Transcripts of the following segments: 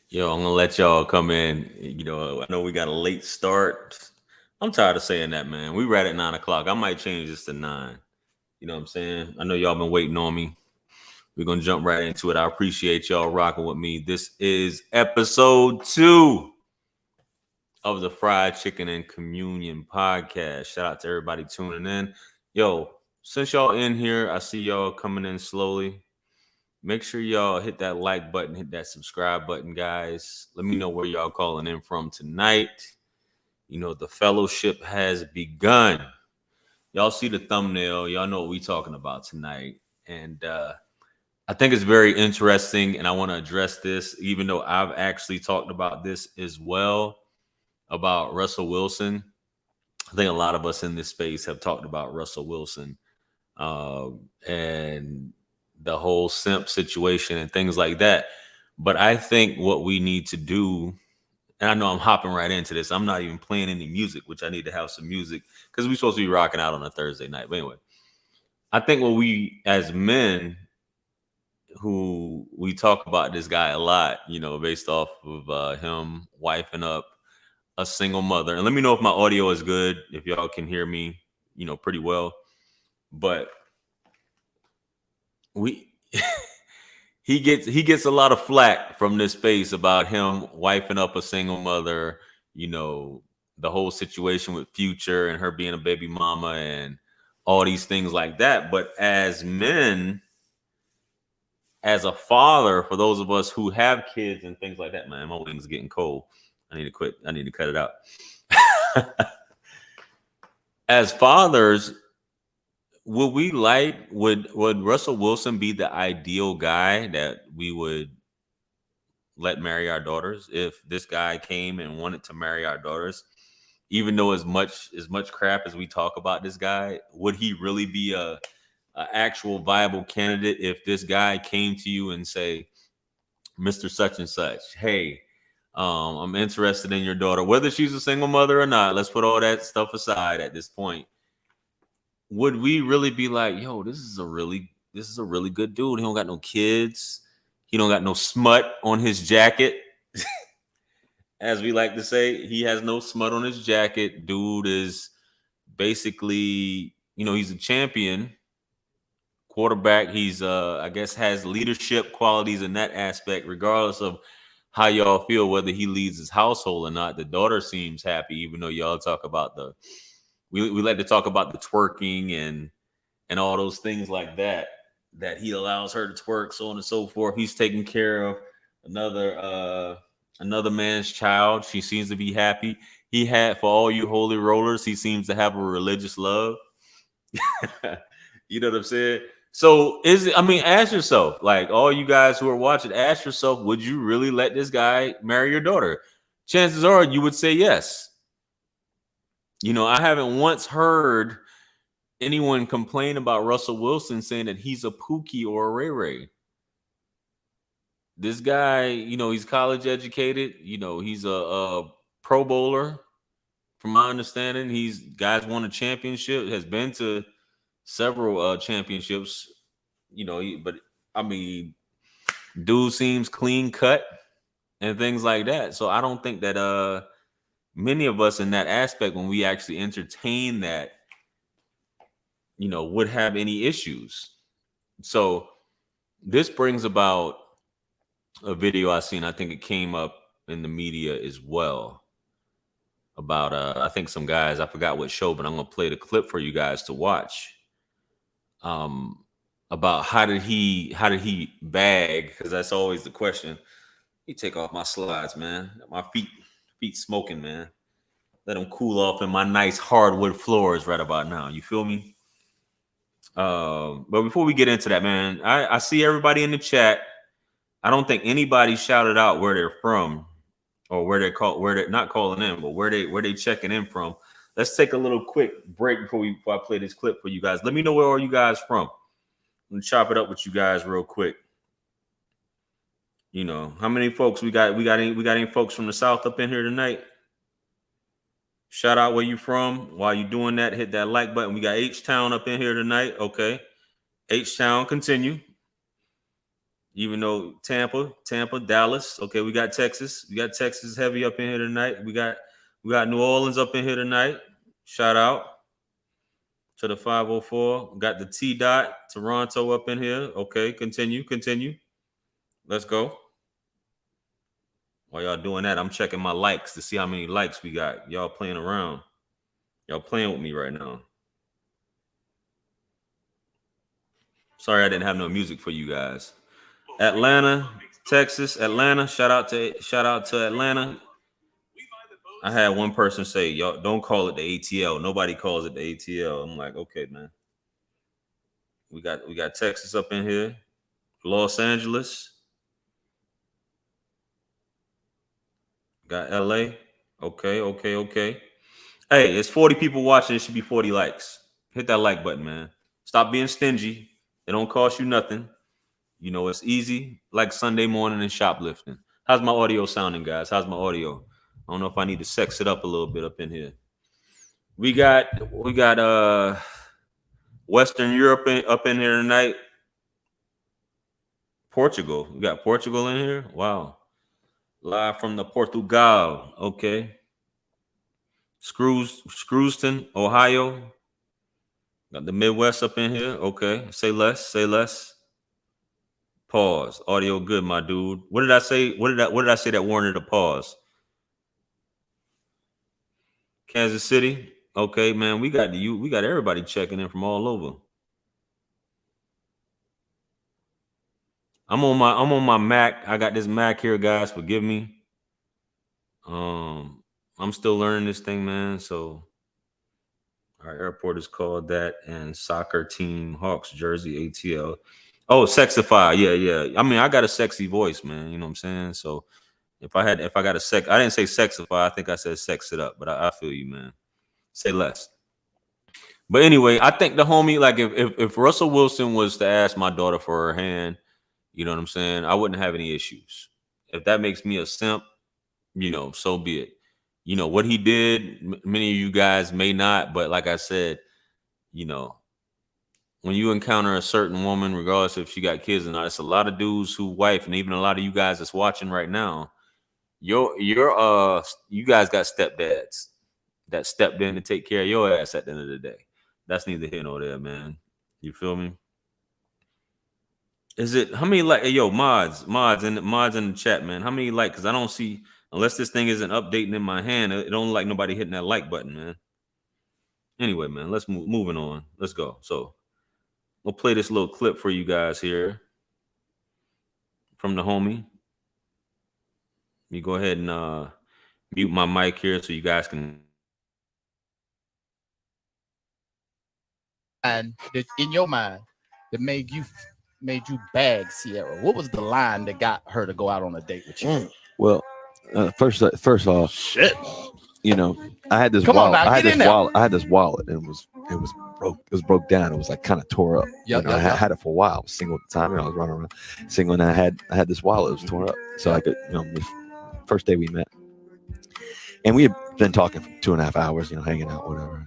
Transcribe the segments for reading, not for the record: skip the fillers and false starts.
Yo, I'm gonna let y'all come in. I know we got a late start. I'm tired of saying that, man. We read at 9 o'clock. I might change this to 9. You know what I'm saying? I know y'all been waiting on me. We're gonna jump right into it. I appreciate y'all rocking with me. This is episode 2 of the Fried Chicken and Communion podcast. Shout out to everybody tuning in. Yo, since y'all in here, I see y'all coming in slowly. Make sure y'all hit that like button, hit that subscribe button, guys. Let me know where y'all calling in from tonight. The fellowship has begun. Y'all see the thumbnail. Y'all know what we talking about tonight. And I think it's very interesting, and I want to address this, even though I've actually talked about this as well, about Russell Wilson. I think a lot of us in this space have talked about Russell Wilson and the whole simp situation and things like that. But I think what we need to do, and I know I'm hopping right into this. I'm not even playing any music, which I need to have some music because we're supposed to be rocking out on a Thursday night. But anyway, I think what we as men who we talk about this guy a lot, based off of him wifing up a single mother. And let me know if my audio is good, if y'all can hear me, pretty well. But we he gets a lot of flack from this space about him wifing up a single mother, you know, the whole situation with Future and her being a baby mama and all these things like that. But as men, as a father, for those of us who have kids and things like that, man, my wings getting cold. I need to quit. I need to cut it out. As fathers, would Russell Wilson be the ideal guy that we would let marry our daughters if this guy came and wanted to marry our daughters? Even though as much crap as we talk about this guy, would he really be a actual viable candidate if this guy came to you and say, Mr. Such and Such, hey, I'm interested in your daughter, whether she's a single mother or not. Let's put all that stuff aside at this point. Would we really be like, yo, this is a really good dude. He don't got no kids. He don't got no smut on his jacket. As we like to say, he has no smut on his jacket. Dude is basically, he's a champion quarterback. He's I guess has leadership qualities in that aspect, regardless of how y'all feel whether he leads his household or not. The daughter seems happy, even though y'all talk about we like to talk about the twerking and all those things like that he allows her to twerk, so on and so forth. He's taking care of another man's child. She seems to be happy. He had, for all you holy rollers, he seems to have a religious love. You know what I'm saying? So ask yourself, like all you guys who are watching, ask yourself, would you really let this guy marry your daughter? Chances are you would say yes. I haven't once heard anyone complain about Russell Wilson saying that he's a Pookie or a Ray Ray. This guy, he's college educated. He's a Pro Bowler, from my understanding. He's guys won a championship, has been to several championships. But I mean, dude seems clean cut and things like that. So I don't think that many of us in that aspect, when we actually entertain that, would have any issues. So this brings about a video I seen. I think it came up in the media as well about I think some guys, I forgot what show, but I'm gonna play the clip for you guys to watch. About how did he bag? Because that's always the question. Let me take off my slides, man. My feet smoking, man. Let them cool off in my nice hardwood floors right about now. You feel me? But before we get into that, man, I see everybody in the chat. I don't think anybody shouted out where they're from or where they're not calling in, but where they checking in from. Let's take a little quick break before I play this clip for you guys. Let me know where are you guys from. I'm gonna chop it up with you guys real quick. How many folks we got? We got any folks from the South up in here tonight? Shout out where you from. While you doing that, hit that like button. We got H-Town up in here tonight. Okay. H-Town, continue. Even though Tampa, Dallas. Okay, we got Texas. We got Texas heavy up in here tonight. We got New Orleans up in here tonight. Shout out to the 504. We got the T dot Toronto up in here. Okay, continue. Let's go. While y'all doing that, I'm checking my likes to see how many likes we got. Y'all playing around. Y'all playing with me right now. Sorry I didn't have no music for you guys. Atlanta, Texas, Atlanta. Shout out to Atlanta. I had one person say, "Y'all don't call it the ATL." Nobody calls it the ATL. I'm like, okay, man. We got Texas up in here, Los Angeles, got LA. Okay. Hey, it's 40 people watching. It should be 40 likes. Hit that like button, man. Stop being stingy. It don't cost you nothing. You know, it's easy, like Sunday morning and shoplifting. How's my audio sounding, guys? How's my audio? I don't know if I need to sex it up a little bit up in here. We got Western Europe up in here tonight. Portugal. We got Portugal in here. Wow. Live from the Portugal. Okay. Screwston, Ohio. Got the Midwest up in here. Okay. Say less. Pause. Audio good, my dude. What did I say? What did I say that warranted a pause? Kansas City. Okay, man. We got everybody checking in from all over. I'm on my Mac. I got this Mac here, guys. Forgive me. I'm still learning this thing, man. So our airport is called that, and soccer team Hawks jersey ATL. Oh, Sexify. Yeah. I mean, I got a sexy voice, man. You know what I'm saying? So if I got a sex, I didn't say Sexify. I think I said sex it up, but I feel you, man. Say less. But anyway, I think the homie, like if Russell Wilson was to ask my daughter for her hand, you know what I'm saying, I wouldn't have any issues. If that makes me a simp, you know, so be it. You know what he did, many of you guys may not, but like I said, you know, when you encounter a certain woman, regardless if she got kids or not, it's a lot of dudes who wife, and even a lot of you guys that's watching right now, you guys got stepdads that stepped in to take care of your ass at the end of the day. That's neither here nor there, man. You feel me? Is it how many like mods in the chat, man? How many like? Because I don't see, unless this thing isn't updating in my hand, it don't like nobody hitting that like button, man. Anyway, man, let's moving on. Let's go. So we'll play this little clip for you guys here from the homie. Let me go ahead and mute my mic here so you guys can. And in your mind, that made you bag Sierra. What was the line that got her to go out on a date with you? Well, first off, shit. You know, I had this wallet. I had this wallet, and it was broke. It was broke down. It was like kind of tore up. I had it for a while. I was single at the time, and I was running around single, and I had this wallet. It was torn up, so I could, the first day we met, and we had been talking for 2.5 hours, hanging out, whatever.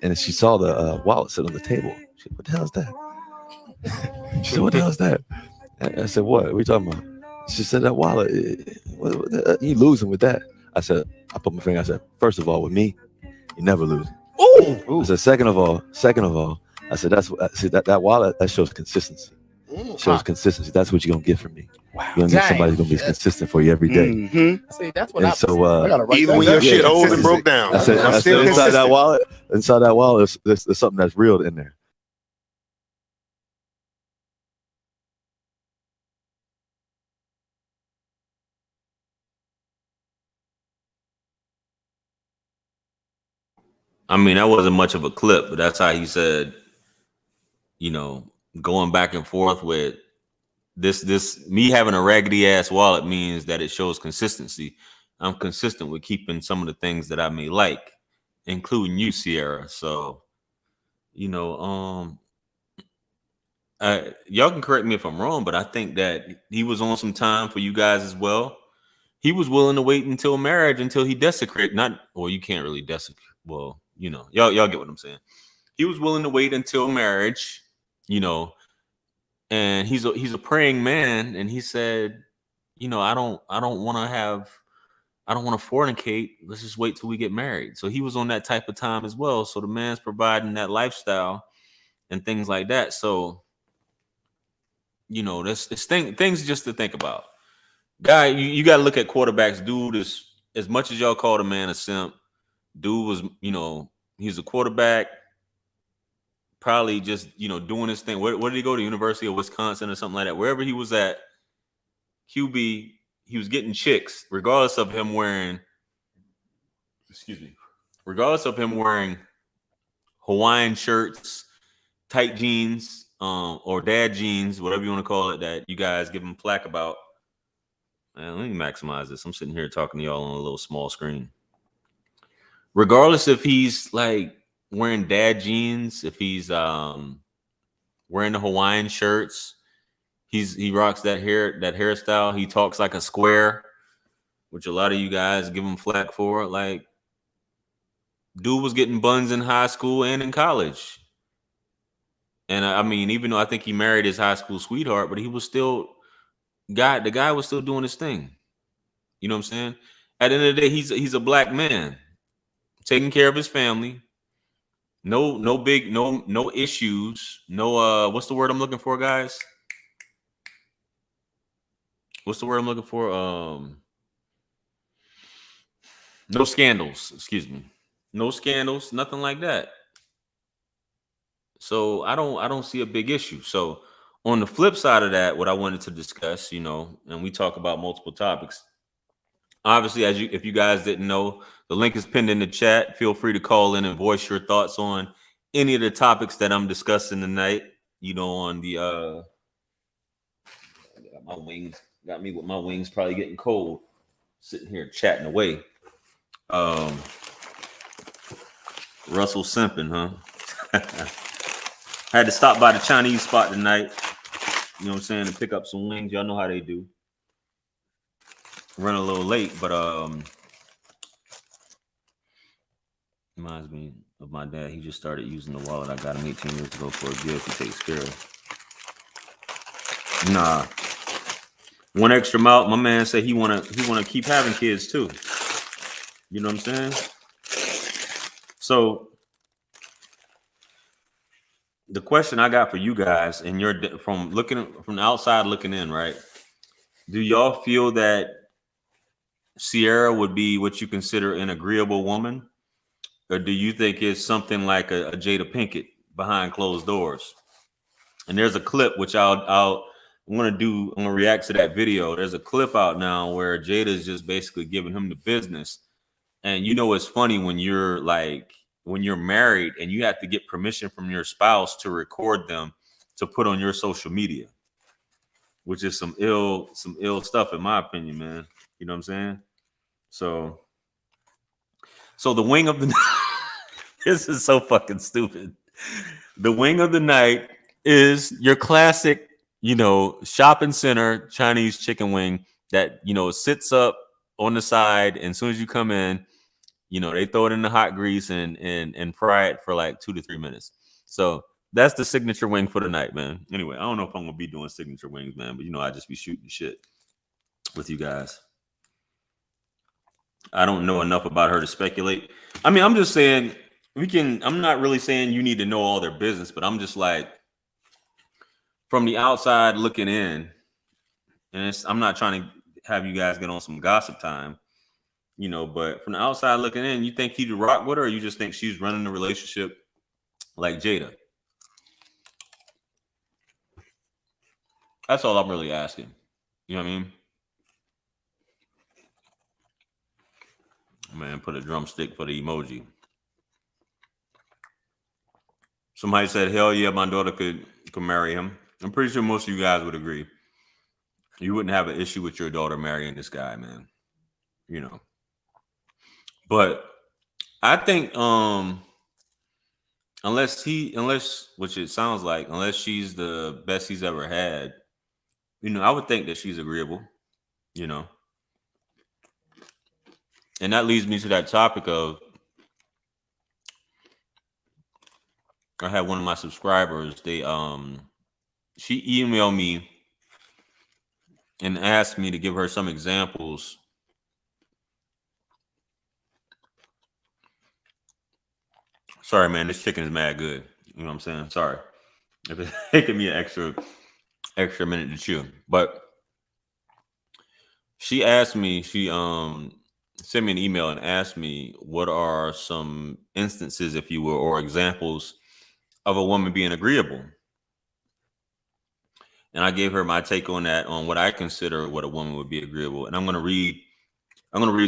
And she saw the wallet sit on the table. She said, "What the hell is that?" She said, "What the hell is that?" I said, "What are we talking about?" She said, "That wallet. You losing with that?" I put my finger. I said, "First of all, with me, you never lose." Ooh. I said, second of all, I said, that wallet, that shows consistency. Consistency. That's what you're gonna get from me. Wow. You're gonna get somebody who's gonna be consistent for you every day. Mm-hmm. See, that's what even when your shit old and broke down. I said inside that wallet, there's something that's real in there. I mean, that wasn't much of a clip, but that's how he said, going back and forth with this me having a raggedy ass wallet means that it shows consistency. I'm consistent with keeping some of the things that I may like, including you, Sierra. So, y'all can correct me if I'm wrong, but I think that he was on some time for you guys as well. He was willing to wait until marriage, until he desecrated. You can't really desecrate. Well, y'all get what I'm saying. He was willing to wait until marriage, and and he's a praying man, and he said, you know, I don't want to fornicate. Let's just wait till we get married. So he was on that type of time as well. So the man's providing that lifestyle and things like that. So, you know, that's things just to think about. Guy, you got to look at quarterbacks. Dude is, as much as y'all call the man a simp, dude was, you know, he's a quarterback, probably just, you know, doing his thing. Where did he go to? University of Wisconsin or something like that? Wherever he was at, QB, he was getting chicks, regardless of him wearing, regardless of him wearing Hawaiian shirts, tight jeans, or dad jeans, whatever you want to call it, that you guys give him flack about. Man, let me maximize this. I'm sitting here talking to y'all on a little small screen. Regardless if he's like wearing dad jeans, if he's wearing the Hawaiian shirts, he rocks that hairstyle. He talks like a square, which a lot of you guys give him flack for. Like, dude was getting buns in high school and in college. And I mean, even though I think he married his high school sweetheart, but he was still the guy was still doing his thing. You know what I'm saying? At the end of the day, he's a black man taking care of his family. No issues. No, what's the word I'm looking for, guys? What's the word I'm looking for? No scandals, excuse me. No scandals, nothing like that. So I don't see a big issue. So on the flip side of that, what I wanted to discuss, you know, and we talk about multiple topics. Obviously, if you guys didn't know, the link is pinned in the chat. Feel free to call in and voice your thoughts on any of the topics that I'm discussing tonight. You know, on the my wings got me with my wings probably getting cold, sitting here chatting away. Russell simping, huh? Had to stop by the Chinese spot tonight. You know what I'm saying, to pick up some wings. Y'all know how they do. Run a little late, but reminds me of my dad. He just started using the wallet I got him 18 years ago for a gift. He takes care of. Nah. One extra mile. My man said he wanna keep having kids too. You know what I'm saying? So the question I got for you guys, and you're from the outside looking in, right? Do y'all feel that Sierra would be what you consider an agreeable woman? Or do you think it's something like a Jada Pinkett behind closed doors? And there's a clip which I'm gonna react to that video. There's a clip out now where Jada is just basically giving him the business. And you know, it's funny when you're married and you have to get permission from your spouse to record them to put on your social media, which is some ill stuff in my opinion, man. You know what I'm saying? So the wing of the this is so fucking stupid. The wing of the night is your classic, you know, shopping center Chinese chicken wing that, you know, sits up on the side, and as soon as you come in, you know, they throw it in the hot grease and fry it for like 2 to 3 minutes. So that's the signature wing for the night, man. Anyway, I don't know if I'm gonna be doing signature wings, man, but you know, I just be shooting shit with you guys. I don't know enough about her to speculate. I mean, I'm just saying I'm not really saying you need to know all their business, but I'm just like, from the outside looking in, and I'm not trying to have you guys get on some gossip time, you know, but from the outside looking in, you think he'd rock with her, or you just think she's running the relationship like Jada? That's all I'm really asking. You know what I mean? Man, put a drumstick for the emoji. Somebody said, hell yeah, my daughter could marry him. I'm pretty sure most of you guys would agree. You wouldn't have an issue with your daughter marrying this guy, man. You know. But I think unless which it sounds like, unless she's the best he's ever had, you know, I would think that she's agreeable, you know. And that leads me to that topic of, I had one of my subscribers, they she emailed me and asked me to give her some examples Sorry, man, this chicken is mad good. You know what I'm saying? Sorry if it's taking me an extra minute to chew. But she asked me, she sent me an email and asked me what are some instances, if you will, or examples of a woman being agreeable. And I gave her my take on that, on what I consider what a woman would be agreeable. And I'm gonna read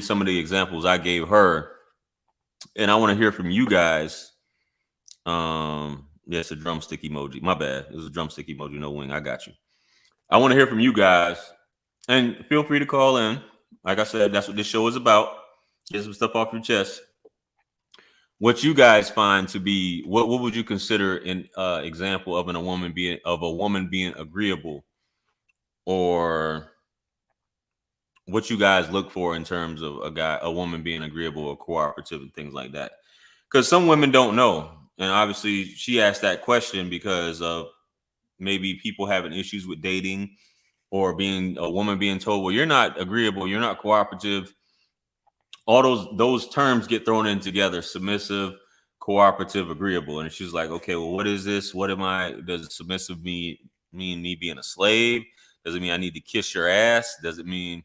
some of the examples I gave her. And I want to hear from you guys. Yeah, it's a drumstick emoji. My bad. It was a drumstick emoji, no wing. I got you. I want to hear from you guys. And feel free to call in. Like I said, that's what this show is about. Get some stuff off your chest. What you guys find to be, what would you consider an example of a woman being agreeable, or what you guys look for in terms of a woman being agreeable or cooperative and things like that? Because some women don't know, and obviously she asked that question because of maybe people having issues with dating, or being a woman being told, well, you're not agreeable, you're not cooperative. All those terms get thrown in together: submissive, cooperative, agreeable. And she's like, okay, well, what is this? What am I? Does submissive mean me being a slave? Does it mean I need to kiss your ass? Does it mean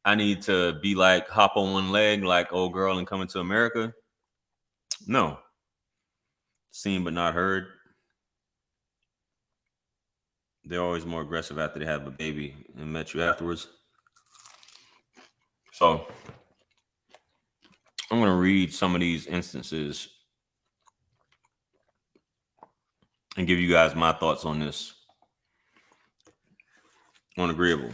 I need to be like hop on one leg like old girl and Coming to America? No. Seen but not heard. They're always more aggressive after they have a baby and met you afterwards. So I'm going to read some of these instances and give you guys my thoughts on this, on agreeable.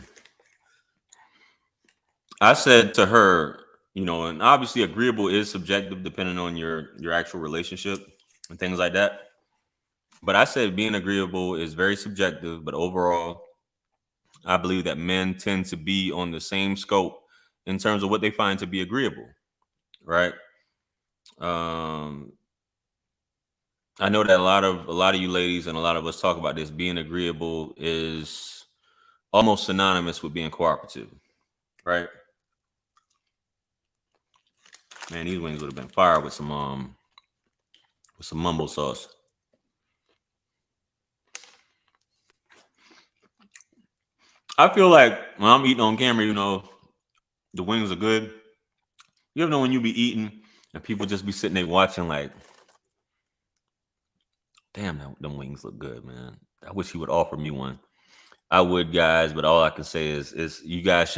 I said to her, you know, and obviously agreeable is subjective depending on your actual relationship and things like that. But I said being agreeable is very subjective, but overall, I believe that men tend to be on the same scope in terms of what they find to be agreeable, right? I know that a lot of you ladies and a lot of us talk about this. Being agreeable is almost synonymous with being cooperative, right? Man, these wings would have been fire with some mumbo sauce. I feel like when I'm eating on camera, you know, the wings are good. You ever know when you be eating and people just be sitting there watching like, damn, them wings look good, man. I wish he would offer me one. I would, guys, but all I can say is you guys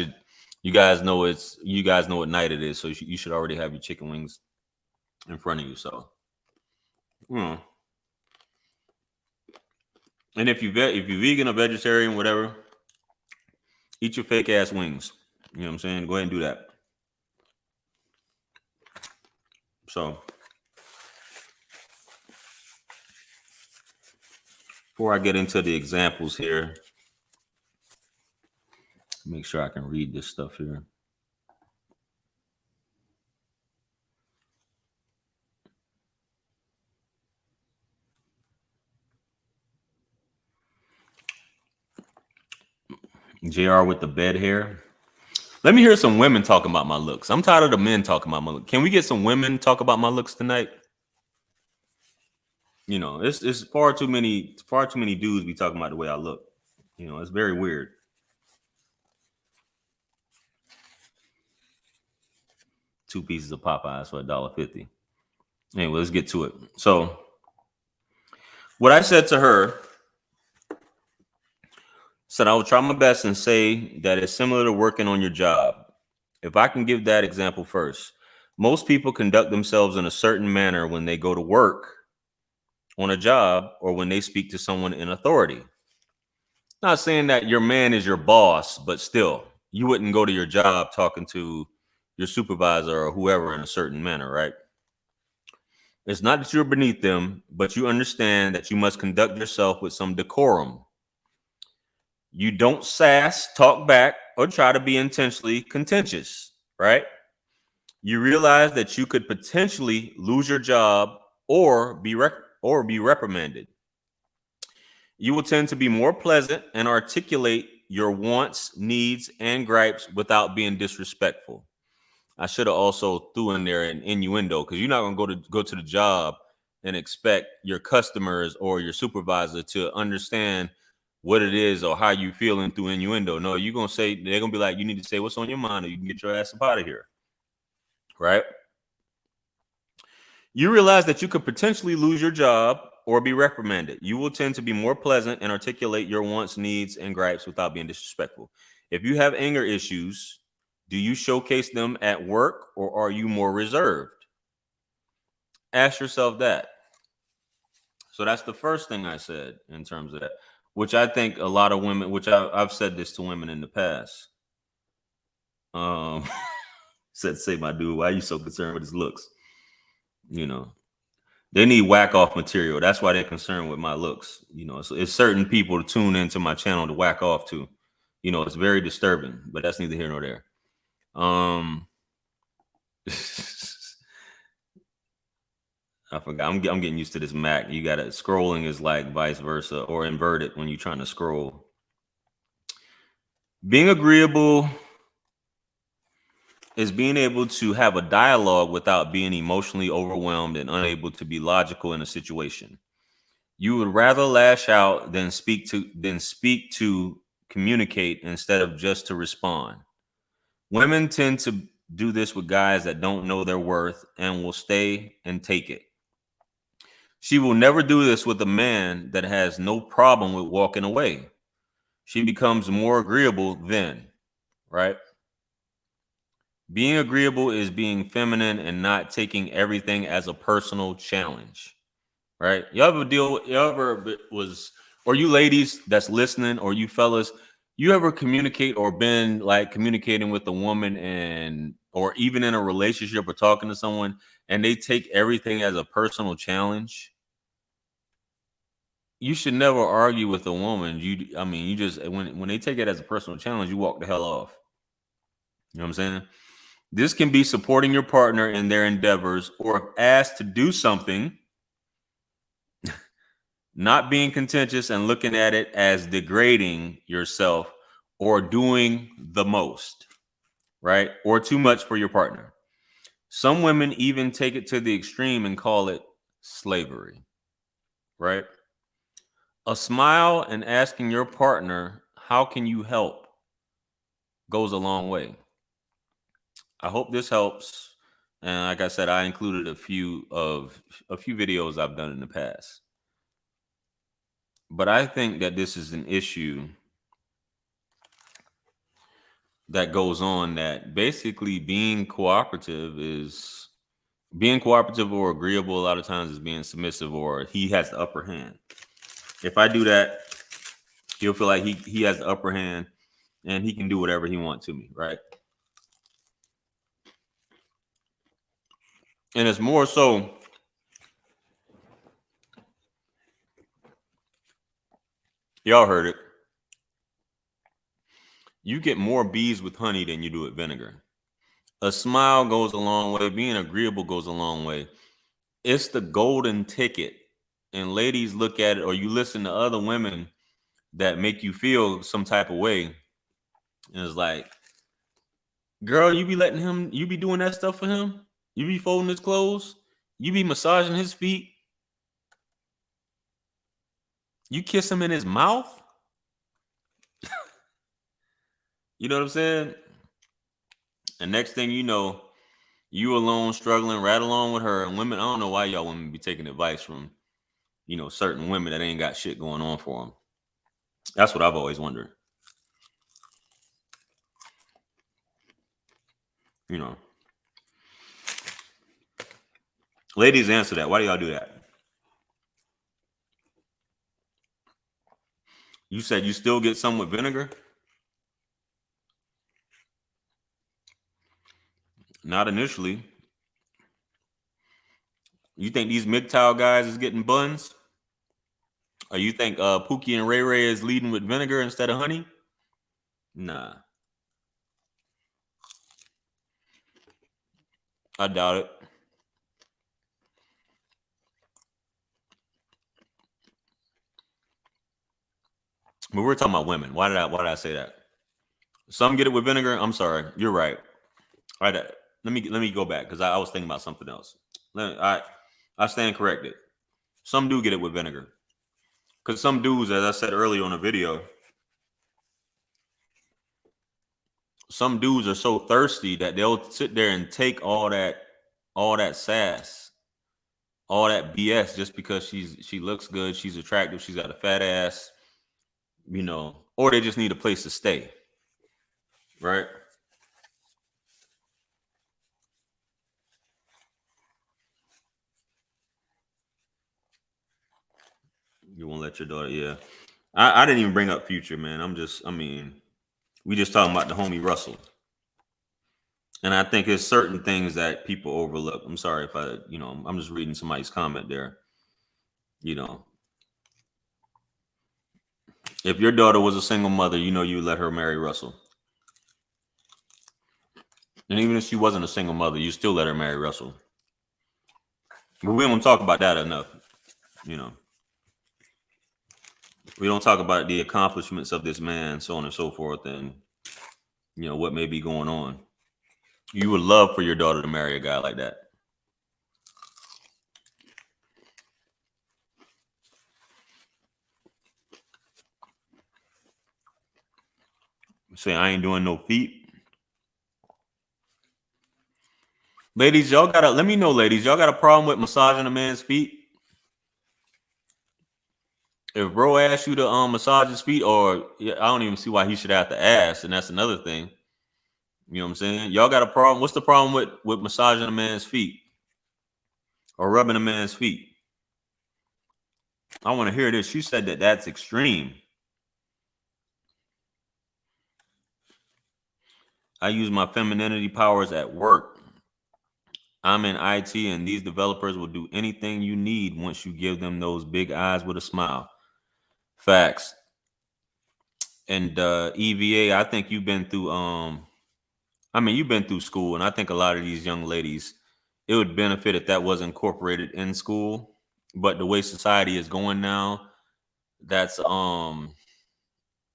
know what night it is, so you should already have your chicken wings in front of you. So, and if you're vegan or vegetarian, whatever, eat your fake ass wings. You know what I'm saying? Go ahead and do that. So, before I get into the examples here, make sure I can read this stuff here. JR with the bed hair. Let me hear some women talking about my looks. I'm tired of the men talking about my looks. Can we get some women talk about my looks tonight? You know, it's far too many dudes be talking about the way I look. You know, it's very weird. Two pieces of Popeyes for $1.50. Anyway, let's get to it. So, what I said to her, said I will try my best and say that it's similar to working on your job. If I can give that example first, most people conduct themselves in a certain manner when they go to work on a job or when they speak to someone in authority. Not saying that your man is your boss, but still, you wouldn't go to your job talking to your supervisor or whoever in a certain manner, right? It's not that you're beneath them, but you understand that you must conduct yourself with some decorum. You don't sass, talk back, or try to be intentionally contentious, right? You realize that you could potentially lose your job or be reprimanded. You will tend to be more pleasant and articulate your wants, needs, and gripes without being disrespectful. I should have also threw in there an innuendo, because you're not gonna go to the job and expect your customers or your supervisor to understand what it is or how you feeling through innuendo. No, you're gonna say, they're gonna be like, you need to say what's on your mind or you can get your ass up out of here. Right? You realize that you could potentially lose your job or be reprimanded. You will tend to be more pleasant and articulate your wants, needs, and gripes without being disrespectful. If you have anger issues, do you showcase them at work or are you more reserved? Ask yourself that. So that's the first thing I said in terms of that, which I think a lot of women, which I've said this to women in the past. Say, my dude, why are you so concerned with his looks? You know, they need whack off material. That's why they're concerned with my looks. You know, it's certain people to tune into my channel to whack off to. You know, it's very disturbing, but that's neither here nor there. I forgot. I'm getting used to this Mac. You got it. Scrolling is like vice versa or inverted when you're trying to scroll. Being agreeable is being able to have a dialogue without being emotionally overwhelmed and unable to be logical in a situation. You would rather lash out than speak to communicate instead of just to respond. Women tend to do this with guys that don't know their worth and will stay and take it. She will never do this with a man that has no problem with walking away. She becomes more agreeable then, right? Being agreeable is being feminine and not taking everything as a personal challenge, right? Or you ladies that's listening, or you fellas, you ever communicate or been like communicating with a woman or even in a relationship or talking to someone and they take everything as a personal challenge? You should never argue with a woman. You just, when they take it as a personal challenge, you walk the hell off. You know what I'm saying? This can be supporting your partner in their endeavors or if asked to do something, not being contentious and looking at it as degrading yourself or doing the most, right? Or too much for your partner. Some women even take it to the extreme and call it slavery, right? A smile and asking your partner, how can you help, goes a long way. I hope this helps. And like I said, I included a few videos I've done in the past. But I think that this is an issue that goes on, that basically being cooperative or agreeable a lot of times is being submissive, or he has the upper hand. If I do that, he'll feel like he has the upper hand and he can do whatever he wants to me, right? And it's more so, y'all heard it, you get more bees with honey than you do with vinegar. A smile goes a long way. Being agreeable goes a long way. It's the golden ticket. And ladies look at it, or you listen to other women that make you feel some type of way. And it's like, girl, you be doing that stuff for him? You be folding his clothes? You be massaging his feet? You kiss him in his mouth? You know what I'm saying? And next thing you know, you alone struggling right along with her. And women, I don't know why y'all women be taking advice from, certain women that ain't got shit going on for them. That's what I've always wondered. Ladies, answer that. Why do y'all do that? You said you still get some with vinegar? Not initially. You think these MGTOW guys is getting buns? Or you think Pookie and Ray Ray is leading with vinegar instead of honey? Nah. I doubt it. But we're talking about women. Why did I say that? Some get it with vinegar. I'm sorry. You're right. All right. Let me go back because I was thinking about something else. I stand corrected. Some do get it with vinegar. Because some dudes, as I said earlier on the video, some dudes are so thirsty that they'll sit there and take all that sass, all that BS just because she looks good, she's attractive, she's got a fat ass, you know, or they just need a place to stay. Right? You won't let your daughter, yeah. I didn't even bring up Future, man. We just talking about the homie Russell. And I think there's certain things that people overlook. I'm sorry if I'm just reading somebody's comment there. You know, if your daughter was a single mother, you let her marry Russell. And even if she wasn't a single mother, you still let her marry Russell. But we don't talk about that enough, We don't talk about the accomplishments of this man, so on and so forth, and, what may be going on. You would love for your daughter to marry a guy like that. Say, I ain't doing no feet. Ladies, let me know, ladies, y'all got a problem with massaging a man's feet? If bro asks you to massage his feet, I don't even see why he should have to ask, and that's another thing. You know what I'm saying? Y'all got a problem? What's the problem with massaging a man's feet or rubbing a man's feet? I want to hear this. She said that's extreme. I use my femininity powers at work. I'm in IT, and these developers will do anything you need once you give them those big eyes with a smile. Facts. And EVA, I think you've been through you've been through school, and I think a lot of these young ladies, it would benefit if that was incorporated in school. But the way society is going now, that's I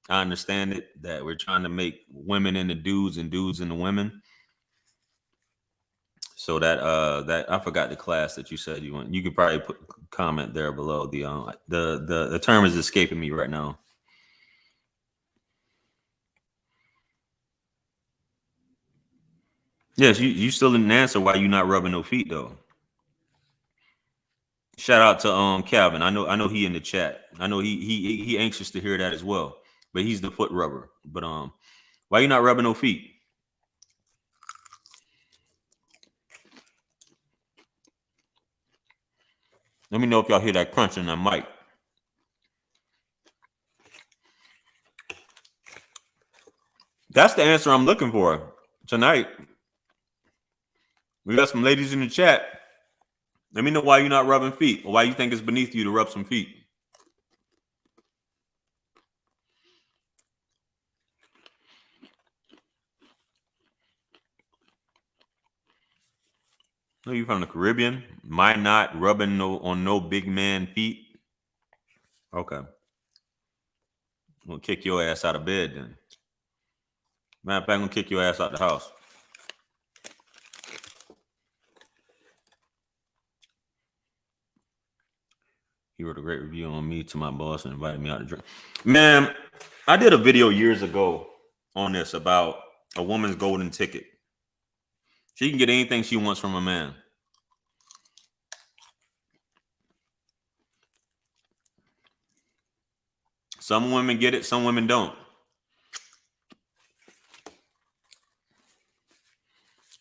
understand it, that we're trying to make women into dudes and dudes into women. So that I forgot the class that you said you went. You could probably put comment there below. The term is escaping me right now. Yes, you still didn't answer why you not rubbing no feet though. Shout out to Calvin. I know he in the chat. I know he anxious to hear that as well. But he's the foot rubber. But why you not rubbing no feet? Let me know if y'all hear that crunch in that mic. That's the answer I'm looking for tonight. We got some ladies in the chat. Let me know why you're not rubbing feet, or why you think it's beneath you to rub some feet. No, you from the Caribbean? Why not rubbing on no big man feet? Okay. We'll kick your ass out of bed then. Matter of fact, I'm gonna kick your ass out the house. He wrote a great review on me to my boss and invited me out to drink. Man, I did a video years ago on this about a woman's golden ticket. She can get anything she wants from a man. Some women get it, some women don't.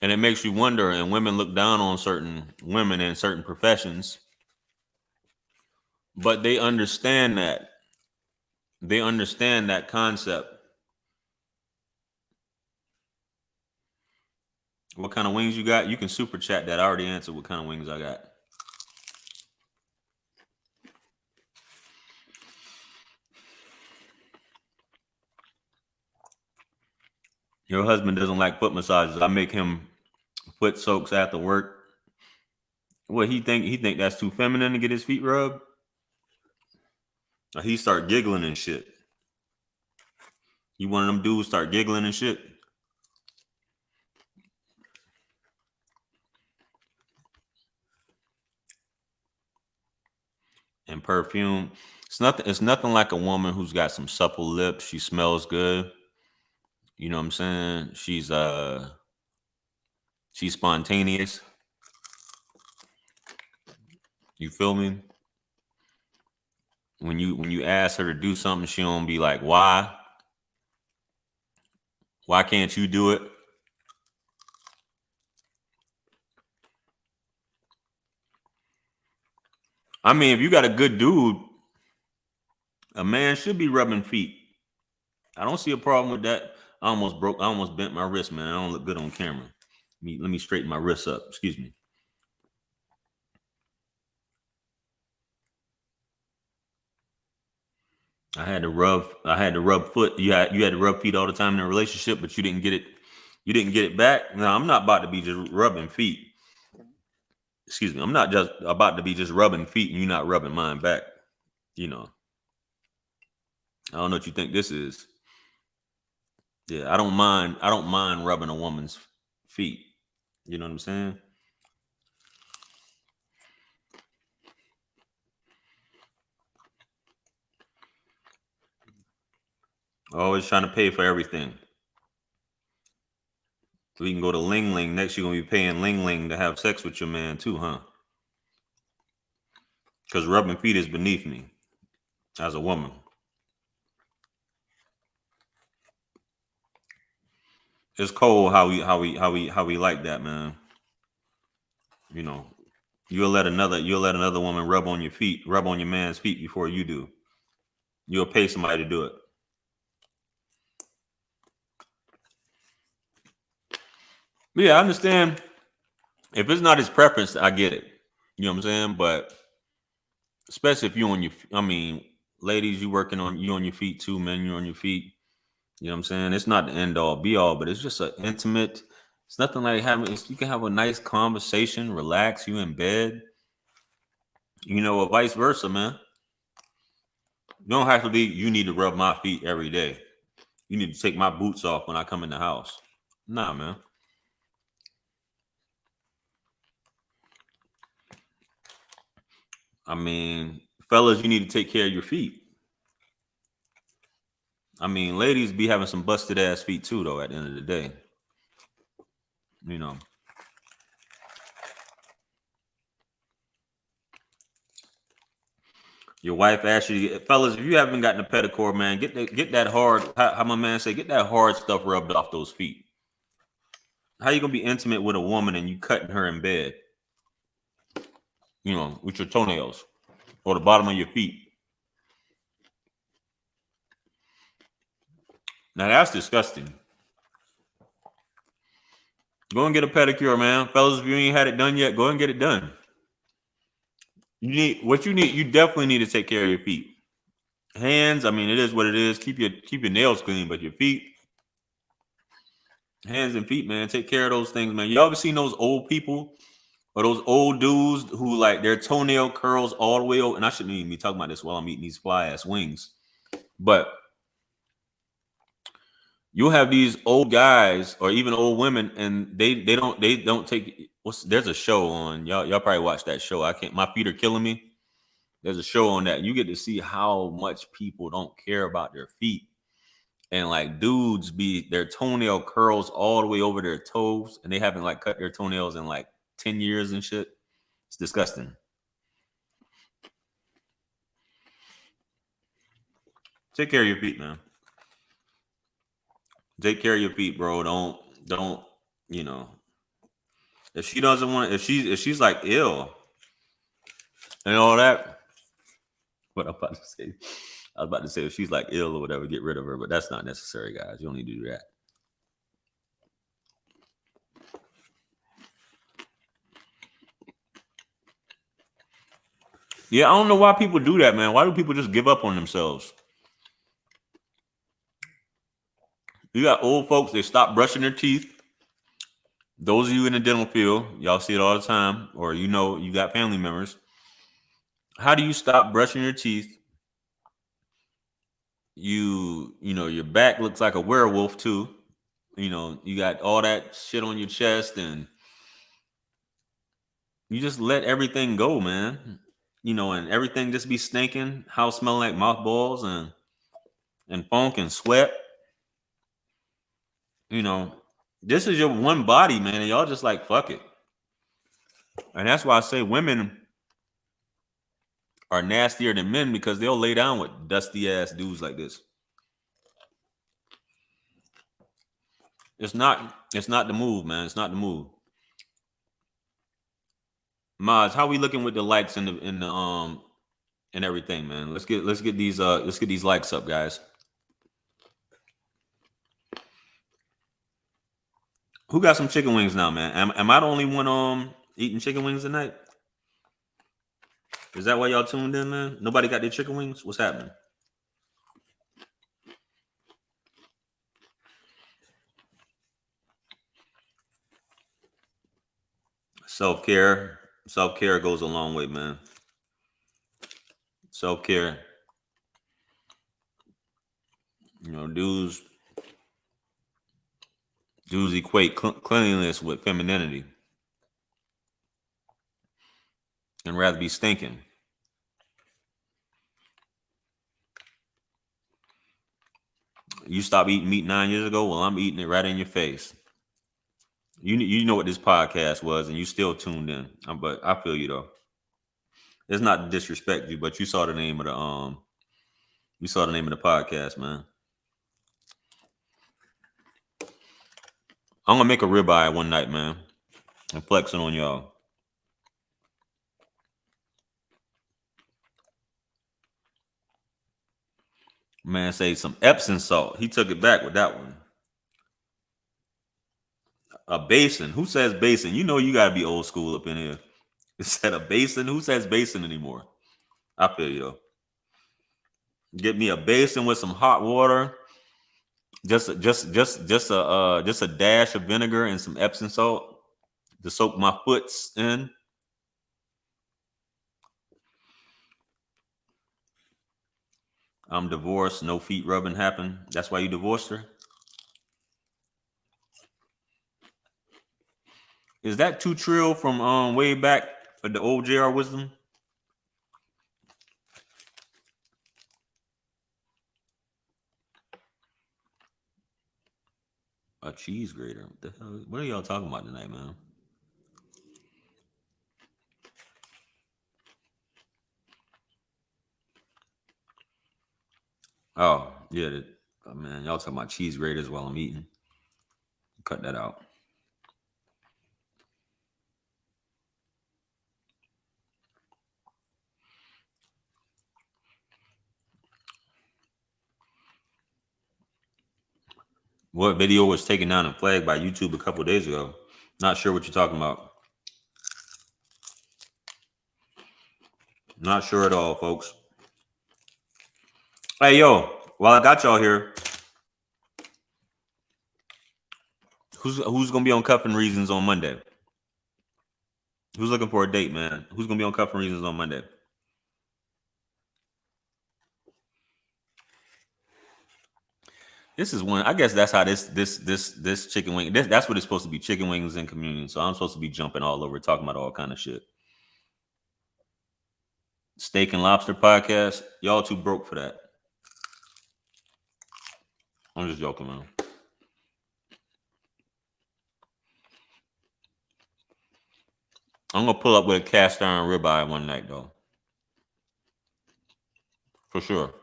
And it makes you wonder, and women look down on certain women in certain professions. But they understand that. They understand that concept. What kind of wings you got? You can super chat that. I already answered what kind of wings I got. Your husband doesn't like foot massages. I make him foot soaks after work. What he think that's too feminine to get his feet rubbed? He start giggling and shit. You one of them dudes start giggling and shit. And perfume. It's nothing like a woman who's got some supple lips. She smells good. You know what I'm saying? She's spontaneous. You feel me? When you ask her to do something, she don't be like, why? Why can't you do it? I mean, if you got a good dude, a man should be rubbing feet. I don't see a problem with that. I almost bent my wrist, man. I don't look good on camera. Let me straighten my wrist up. Excuse me. I had to rub foot. You had to rub feet all the time in a relationship, but you didn't get it. You didn't get it back. No, I'm not about to be just rubbing feet. Excuse me. I'm not just about to be just rubbing feet and you not rubbing mine back. You know. I don't know what you think this is. Yeah, I don't mind rubbing a woman's feet. You know what I'm saying? Always trying to pay for everything. We can go to Ling Ling. Next, you're going to be paying Ling Ling to have sex with your man too, huh? Because rubbing feet is beneath me as a woman. It's cold how we like that, man. You know, you'll let another woman rub on your man's feet before you do. You'll pay somebody to do it. But yeah, I understand. If it's not his preference, I get it. You know what I'm saying? But especially if you on your, I mean, ladies, you on your feet too, men, you on your feet. You know what I'm saying? It's not the end all be all, but it's just an intimate. It's nothing like you can have a nice conversation, relax, you in bed. You know, or vice versa, man. You don't have to be, you need to rub my feet every day. You need to take my boots off when I come in the house. Nah, man. I mean, fellas, you need to take care of your feet. I mean, ladies be having some busted ass feet too, though, at the end of the day. You know. Your wife actually, fellas, if you haven't gotten a pedicure, man, get that hard, how my man say, get that hard stuff rubbed off those feet. How you gonna be intimate with a woman and you cutting her in bed? You know, with your toenails or the bottom of your feet. Now that's disgusting. Go and get a pedicure, man. Fellas, if you ain't had it done yet, go and get it done. You definitely need to take care of your feet. Hands, I mean, it is what it is. Keep your nails clean, but your feet, hands and feet, man, take care of those things, man. You ever seen those old people or those old dudes who like their toenail curls all the way over? And I shouldn't even be talking about this while I'm eating these fly ass wings, but you'll have these old guys or even old women, and they don't take. There's a show on y'all probably watch that show. My feet are killing me. There's a show on that. You get to see how much people don't care about their feet. And like dudes their toenail curls all the way over their toes, and they haven't like cut their toenails in like 10 years and shit. It's disgusting. Take care of your feet, man. Take care of your feet, bro. Don't, you know. If she doesn't want if she's like ill and all that, what I'm about to say. I was about to say if she's like ill or whatever, get rid of her, but that's not necessary, guys. You don't need to do that. Yeah, I don't know why people do that, man. Why do people just give up on themselves? You got old folks, they stop brushing their teeth. Those of you in the dental field, y'all see it all the time, or you know, you got family members. How do you stop brushing your teeth you know, your back looks like a werewolf too. You know, you got all that shit on your chest, and you just let everything go, man. You know, and everything just be stinking, house smelling like mothballs and funk and sweat. You know, this is your one body, man, and y'all just like fuck it. And that's why I say women are nastier than men, because they'll lay down with dusty ass dudes like this. It's not the move, man. It's not the move. Maz, how we looking with the likes and the and everything, man? Let's get these likes up, guys. Who got some chicken wings now, man? Am I the only one eating chicken wings tonight? Is that why y'all tuned in, man? Nobody got their chicken wings? What's happening? Self-care goes a long way, man. Self-care. You know, dudes equate cleanliness with femininity and rather be stinking. You stopped eating meat 9 years ago. Well, I'm eating it right in your face. You know what this podcast was, and you still tuned in. But I feel you though. It's not to disrespect you, but you saw the name of the podcast, man. I'm gonna make a ribeye one night, man, and flexing on y'all. Man, say some Epsom salt. He took it back with that one. A basin. Who says basin? You know you gotta be old school up in here. Instead of basin, who says basin anymore? I feel you though. Get me a basin with some hot water. Just a dash of vinegar and some Epsom salt to soak my foots in. I'm divorced. No feet rubbing happened. That's why you divorced her. Is that 2 Trill from way back for the old JR Wisdom? A cheese grater. What the hell? What are y'all talking about tonight, man? Oh, yeah. Man, y'all talking about cheese graters while I'm eating. Cut that out. What video was taken down and flagged by YouTube a couple days ago? Not sure what you're talking about. Not sure at all, folks. Hey, yo, while I got y'all here, who's gonna be on Cuffing Reasons on Monday? Who's looking for a date, man? Who's gonna be on Cuffing Reasons on Monday? This is one. I guess that's how this chicken wing. That's what it's supposed to be. Chicken wings and communion. So I'm supposed to be jumping all over, talking about all kind of shit. Steak and Lobster podcast. Y'all too broke for that. I'm just joking, man. I'm gonna pull up with a cast iron ribeye one night though. For sure.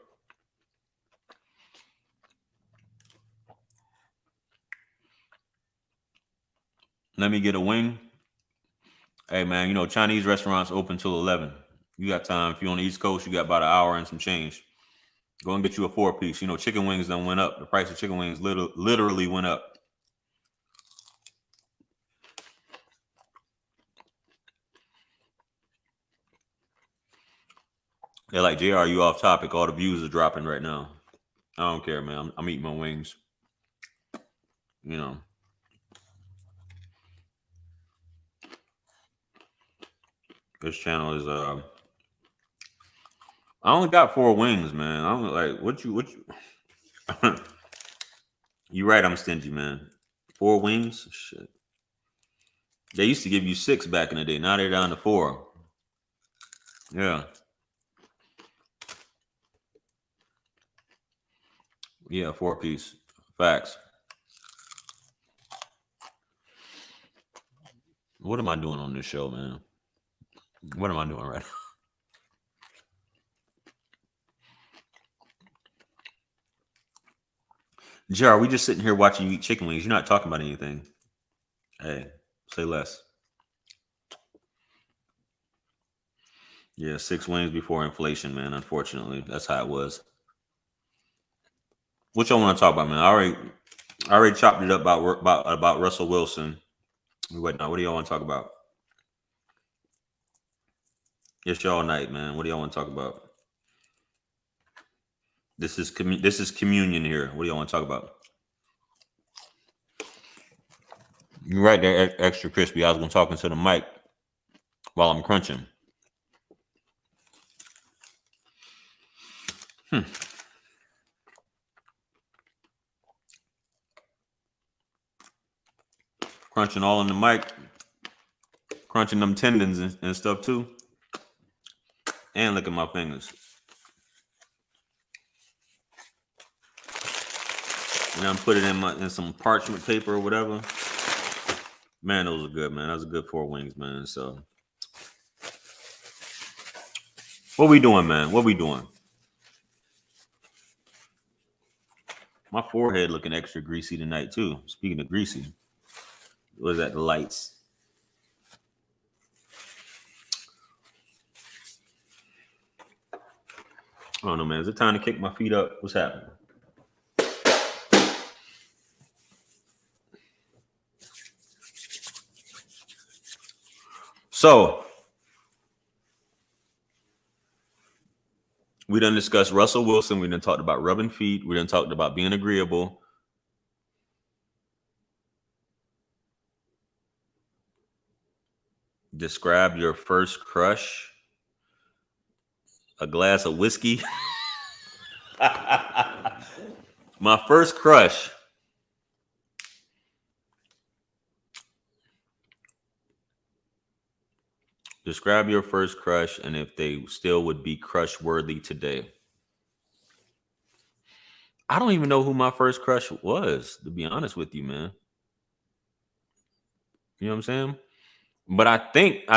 Let me get a wing. Hey man, you know Chinese restaurants open till 11. You got time. If you're on the East Coast, you got about an hour and some change. Go and get you a 4-piece. You know, chicken wings done went up. The price of chicken wings literally went up. They're like, JR, you off topic. All the views are dropping right now. I don't care, man. I'm eating my wings. You know. This channel is I only got 4 wings, man. I'm like, what you? You right, I'm stingy, man. 4 wings? Shit. They used to give you 6 back in the day. Now they're down to 4. Yeah. Yeah, 4 piece. Facts. What am I doing on this show, man? What am I doing right now? Jar, we just sitting here watching you eat chicken wings. You're not talking about anything. Hey, say less. Yeah, 6 wings before inflation, man. Unfortunately, that's how it was. What y'all want to talk about, man? I already chopped it up about Russell Wilson. What now? What do y'all want to talk about? It's y'all night, man. What do y'all want to talk about? This is communion here. What do y'all want to talk about? You're right there, extra crispy. I was gonna talk into the mic while I'm crunching. Crunching all in the mic, crunching them tendons and stuff too, and look at my fingers. And I'm put it in some parchment paper or whatever. Man, those are good, man. That was a good 4 wings, man. So, what we doing, man? What we doing? My forehead looking extra greasy tonight too. Speaking of greasy, what is that? The lights. I don't know, man. Is it time to kick my feet up? What's happening? So, we done discussed Russell Wilson. We done talked about rubbing feet. We done talked about being agreeable. Describe your first crush. A glass of whiskey. My first crush. Describe your first crush and if they still would be crush worthy today. I don't even know who my first crush was, to be honest with you, man. You know what I'm saying? But I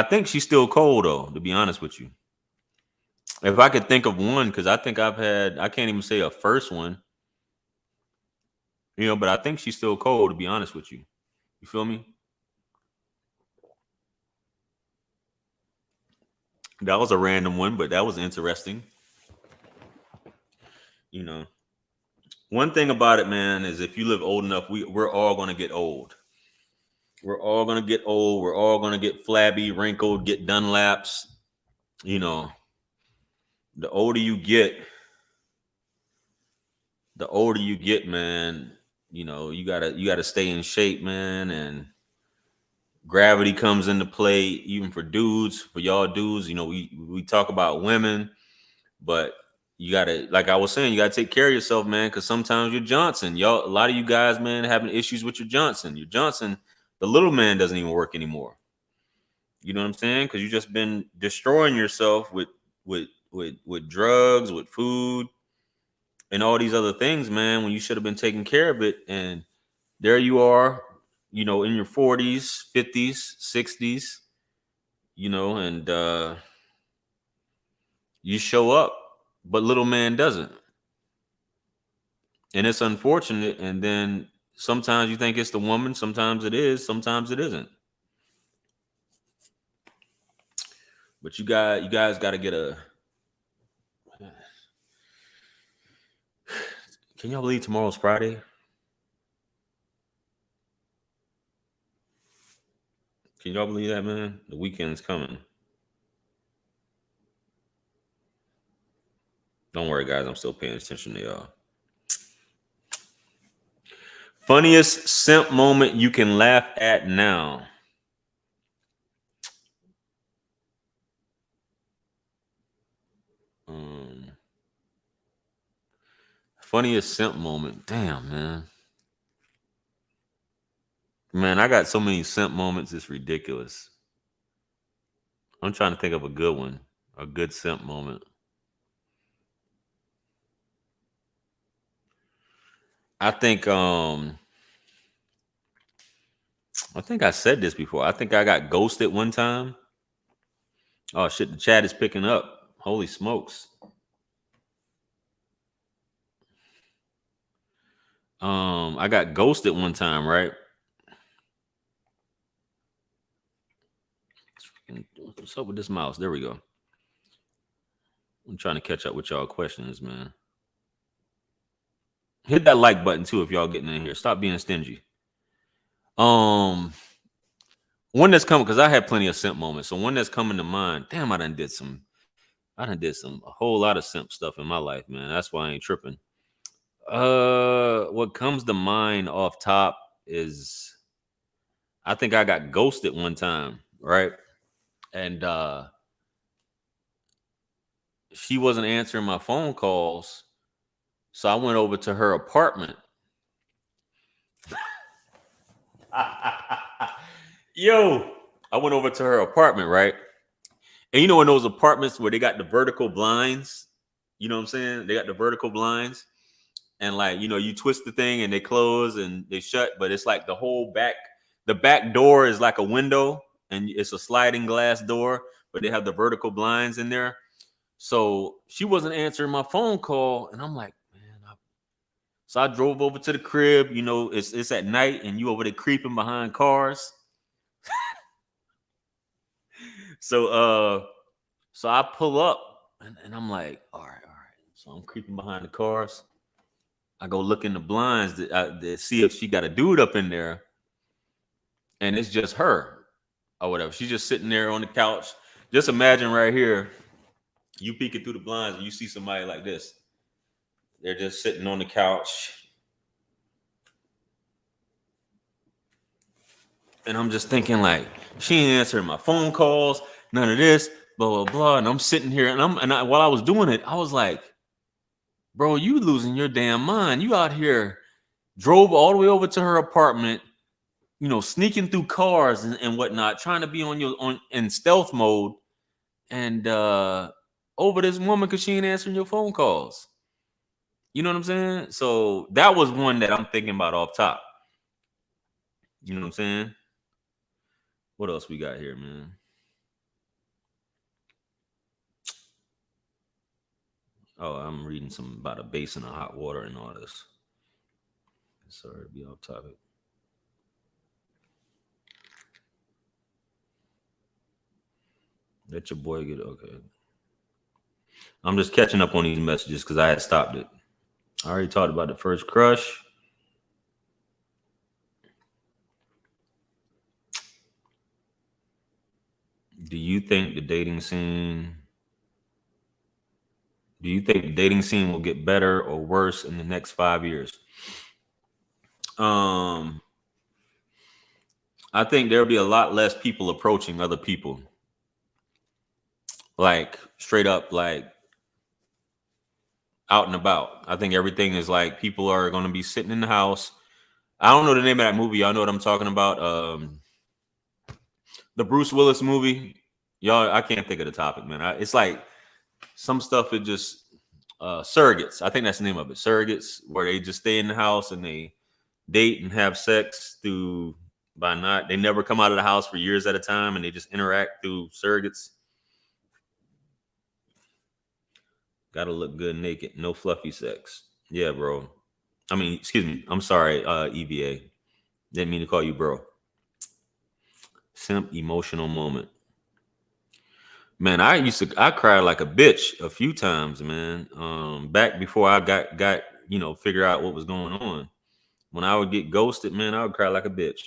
think she's still cold though, to be honest with you. If I could think of one, because I think I can't even say a first one. You know, but I think she's still cold, to be honest with you. You feel me? That was a random one, but that was interesting. You know, one thing about it, man, is if you live old enough, we're all going to get old. We're all going to get old. We're all going to get flabby, wrinkled, get Dunlaps. You know, the older you get, man, you know, you gotta stay in shape, man. And gravity comes into play even for dudes, for y'all dudes. You know, we talk about women, but you gotta, like I was saying, you gotta take care of yourself, man, because sometimes you're Johnson. A lot of you guys, man, having issues with your Johnson. Your Johnson, the little man doesn't even work anymore. You know what I'm saying? Because you just been destroying yourself with drugs, with food, and all these other things, man, when you should have been taking care of it. And there you are, you know, in your 40s, 50s, 60s, you know, and you show up, but little man doesn't. And it's unfortunate. And then sometimes you think it's the woman, sometimes it is, sometimes it isn't. But you guys got to get a... Can y'all believe tomorrow's Friday? Can y'all believe that, man? The weekend's coming. Don't worry, guys. I'm still paying attention to y'all. Funniest simp moment you can laugh at now. Funniest simp moment. Damn, man. Man, I got so many simp moments. It's ridiculous. I'm trying to think of a good one. A good simp moment. I think I said this before. I think I got ghosted one time. Oh shit, the chat is picking up. Holy smokes. I got ghosted one time, right? What's up with this mouse? There we go. I'm trying to catch up with y'all questions, man. Hit that like button too if y'all getting in here. Stop being stingy. One that's coming, because I had plenty of simp moments. So one that's coming to mind. Damn, I done did a whole lot of simp stuff in my life, man. That's why I ain't tripping. What comes to mind off top is I think I got ghosted one time, right? And she wasn't answering my phone calls. So I went over to her apartment. Yo, I went over to her apartment, right? And you know, in those apartments where they got the vertical blinds, you know what I'm saying? They got the vertical blinds. And like, you know, you twist the thing and they close and they shut, but it's like the back door is like a window and it's a sliding glass door, but they have the vertical blinds in there. So she wasn't answering my phone call. And I'm like, man, so I drove over to the crib. You know, it's at night and you over there creeping behind cars. So I pull up and I'm like, all right. So I'm creeping behind the cars. I go look in the blinds to see if she got a dude up in there. And it's just her or whatever. She's just sitting there on the couch. Just imagine right here, you peeking through the blinds and you see somebody like this. They're just sitting on the couch. And I'm just thinking like, she ain't answering my phone calls, none of this, blah, blah, blah. And I'm sitting here while I was doing it, I was like, bro, you losing your damn mind. You out here drove all the way over to her apartment, you know, sneaking through cars and whatnot, trying to be in stealth mode and over this woman because she ain't answering your phone calls. You know what I'm saying? So that was one that I'm thinking about off top. You know what I'm saying? What else we got here, man? Oh, I'm reading some about a basin of hot water and all this. Sorry to be off topic. Let your boy get okay. I'm just catching up on these messages because I had stopped it. I already talked about the first crush. Do you think the dating scene will get better or worse in the next 5 years? I think there'll be a lot less people approaching other people. Like straight up, like out and about. I think everything is like people are going to be sitting in the house. I don't know the name of that movie. Y'all know what I'm talking about. The Bruce Willis movie. Y'all, I can't think of the topic, man. It's like some stuff is just surrogates. I think that's the name of it. Surrogates, where they just stay in the house and they date and have sex they never come out of the house for years at a time and they just interact through surrogates. Gotta look good naked. No fluffy sex. Yeah, bro. I mean, excuse me. I'm sorry, EVA. Didn't mean to call you bro. Simp emotional moment. Man, I cried like a bitch a few times, man. Back before I got figure out what was going on. When I would get ghosted, man, I would cry like a bitch.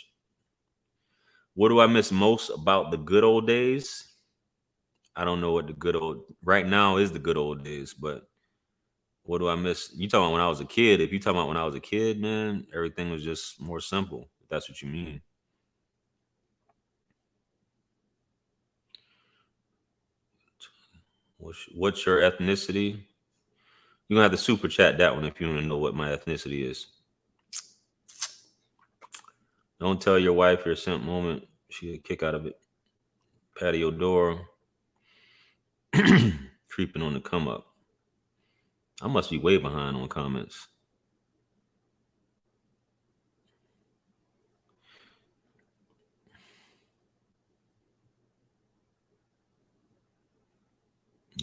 What do I miss most about the good old days? I don't know what right now is the good old days, but what do I miss? You talking about when I was a kid? If you talking about when I was a kid, man, everything was just more simple. If that's what you mean. What's your ethnicity? You're gonna have to super chat that one if you want to know what my ethnicity is. Don't tell your wife your simp moment. She'll get a kick out of it. Patio door. Creeping on the come up. I must be way behind on comments.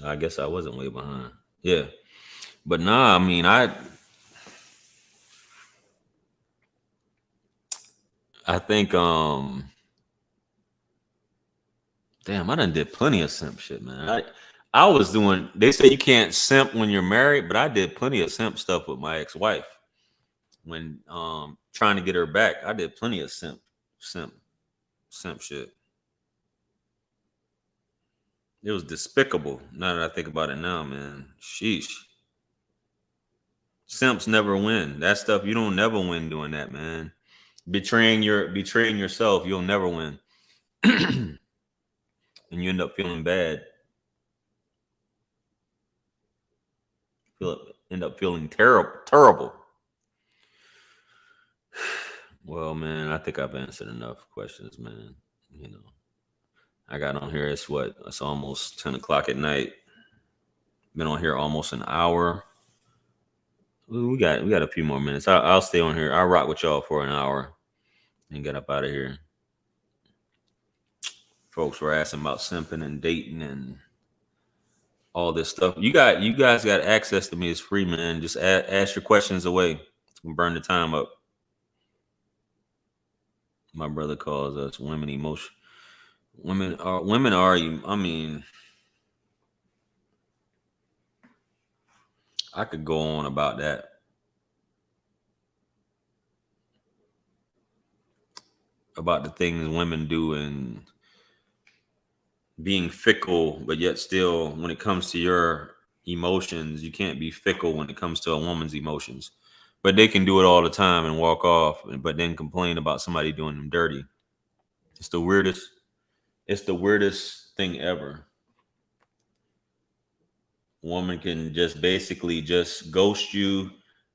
I guess I wasn't way behind. Yeah. But nah, I mean, I think damn, I done did plenty of simp shit, man. I was doing, they say you can't simp when you're married, but I did plenty of simp stuff with my ex-wife. When trying to get her back, I did plenty of simp shit. It was despicable. Now that I think about it now, man. Sheesh. Simps never win. That stuff, you don't never win doing that, man. Betraying yourself, you'll never win. And you end up feeling bad. End up feeling terrible. Well, man, I think I've answered enough questions, man. You know, I got on here. It's almost 10 o'clock at night. Been on here almost an hour. We got a few more minutes. I'll stay on here. I'll rock with y'all for an hour and get up out of here. Folks were asking about simping and dating and all this stuff. You guys got access to me. It's free, man. Just ask your questions away. Burn the time up. My brother calls us women emotion. Women are. I mean, I could go on about that. About the things women do and being fickle, but yet still, when it comes to your emotions, you can't be fickle when it comes to a woman's emotions. But they can do it all the time and walk off, but then complain about somebody doing them dirty. It's the weirdest thing ever. Woman can just basically just ghost you,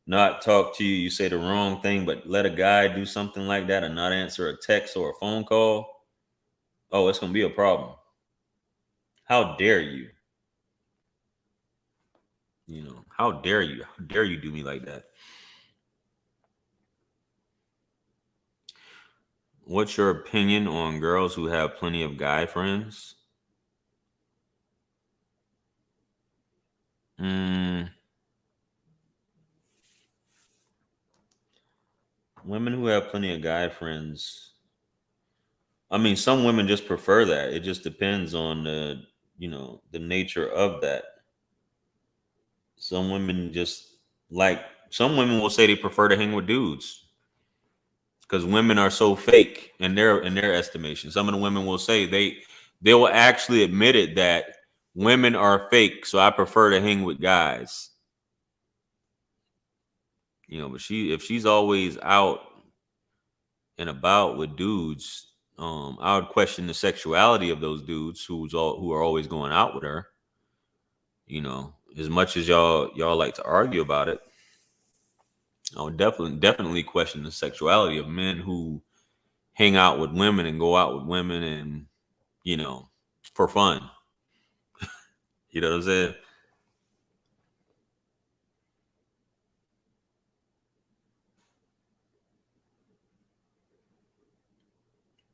not talk to you. You say the wrong thing, but let a guy do something like that and not answer a text or a phone call. Oh, it's going to be a problem. How dare you? You know, how dare you? How dare you do me like that? What's your opinion on girls who have plenty of guy friends? Women who have plenty of guy friends. I mean, some women just prefer that. It just depends on the nature of that. Some women will say they prefer to hang with dudes because women are so fake in their estimation. Some of the women will say they will actually admit it that women are fake, so I prefer to hang with guys. You know, but if she's always out and about with dudes, I would question the sexuality of those dudes who are always going out with her. You know, as much as y'all like to argue about it, I would definitely question the sexuality of men who hang out with women and go out with women and, you know, for fun. You know what I'm saying?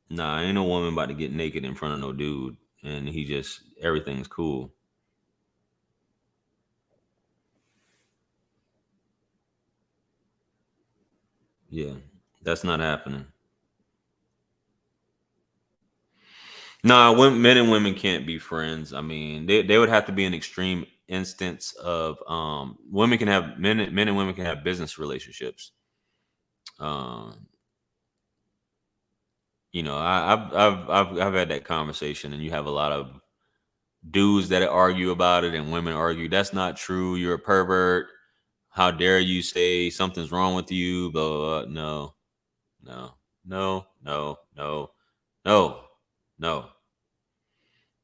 Nah, ain't no woman about to get naked in front of no dude and everything's cool. Yeah, that's not happening. Nah, men and women can't be friends. I mean, they would have to be an extreme instance of men and women can have business relationships. You know, I've had that conversation, and you have a lot of dudes that argue about it, and women argue that's not true. You're a pervert. How dare you say something's wrong with you? Blah, blah, blah. No.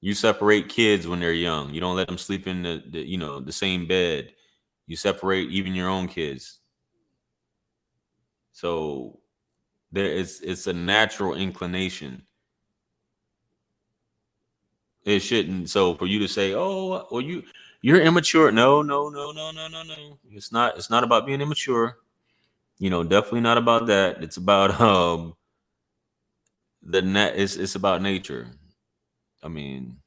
You separate kids when they're young. You don't let them sleep in the same bed. You separate even your own kids. So it's a natural inclination. It shouldn't. So for you to say, "Oh, well, you're immature," no. It's not. It's not about being immature. Definitely not about that. It's about It's about nature. I mean,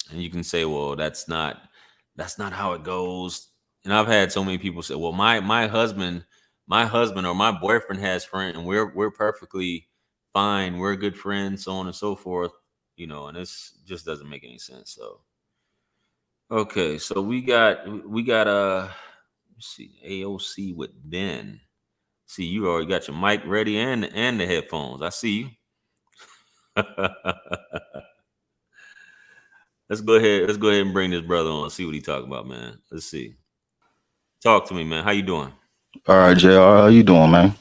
and you can say, "Well, that's not how it goes." And I've had so many people say, "Well, my husband or my boyfriend has friends, and we're perfectly fine. We're good friends, so on and so forth." And this just doesn't make any sense. So, okay, so we got let's see, AOC with Ben. See, you already got your mic ready and the headphones. I see you. Let's go ahead and bring this brother on. See what he talking about, man. Let's see. Talk to me, man. How you doing? All right, JR, how you doing, man?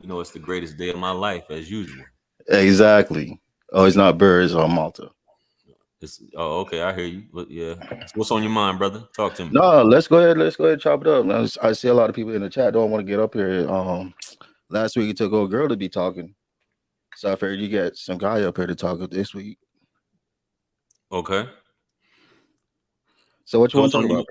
It's the greatest day of my life, as usual. Exactly. Oh, it's not birds on Malta. Okay. I hear you. But yeah. So what's on your mind, brother? Talk to me. No, let's go ahead, chop it up. Now, I see a lot of people in the chat don't want to get up here. Last week it took a girl to be talking, so I figured you get some guy up here to talk this week. Okay. So what you want to talk about?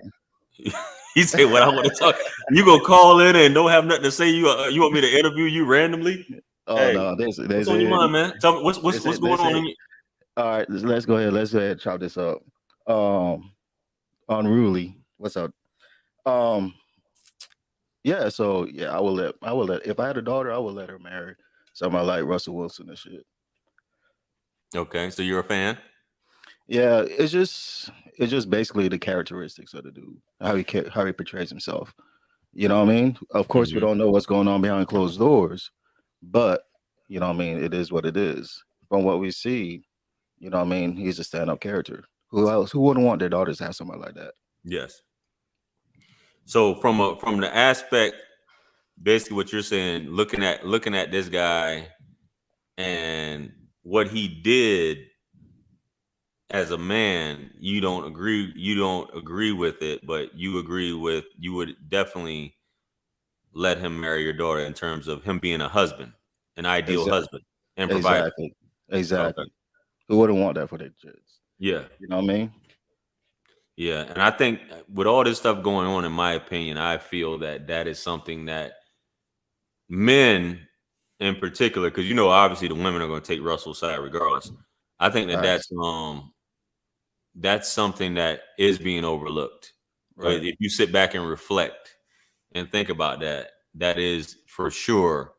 He said, "What I want to talk." You gonna call in and don't have nothing to say? You want me to interview you randomly? Oh hey, no, what's on your mind, man? Tell me what's going on. All right, let's go ahead and chop this up. Unruly. What's up? Yeah. So yeah, I will let. If I had a daughter, I would let her marry somebody like Russell Wilson and shit. Okay, so you're a fan? Yeah, it's just basically the characteristics of the dude, how he portrays himself. You know what I mean? Of course, we don't know what's going on behind closed doors, but you know what I mean. It is what it is. From what we see, you know what I mean. He's a stand-up character. Who else? Who wouldn't want their daughters to have somebody like that? Yes. So from the aspect, basically what you're saying, looking at this guy and what he did as a man, you don't agree with it, but you would definitely let him marry your daughter in terms of him being a husband, an ideal husband and provider. Exactly. Okay. Who wouldn't want that for their kids? Yeah. You know what I mean? Yeah, and I think with all this stuff going on, in my opinion, I feel that is something that men in particular, because obviously the women are going to take Russell's side regardless. I think that's something that is being overlooked. Right. If you sit back and reflect and think about that, that is for sure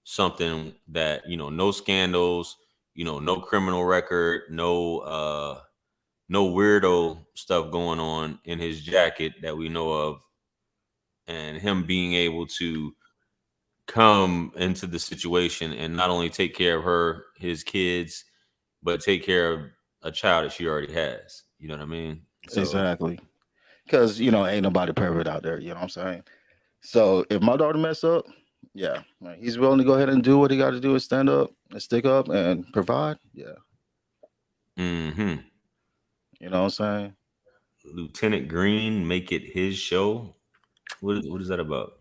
something that no scandals, no criminal record, no weirdo stuff going on in his jacket that we know of, and him being able to come into the situation and not only take care of his kids, but take care of a child that she already has. You know what I mean? So, exactly. Because ain't nobody perfect out there. You know what I'm saying? So if my daughter mess up, yeah, he's willing to go ahead and do what he got to do and stand up and stick up and provide. Yeah. Mm-hmm. You know what I'm saying? Lieutenant Green, make it his show. What is that about?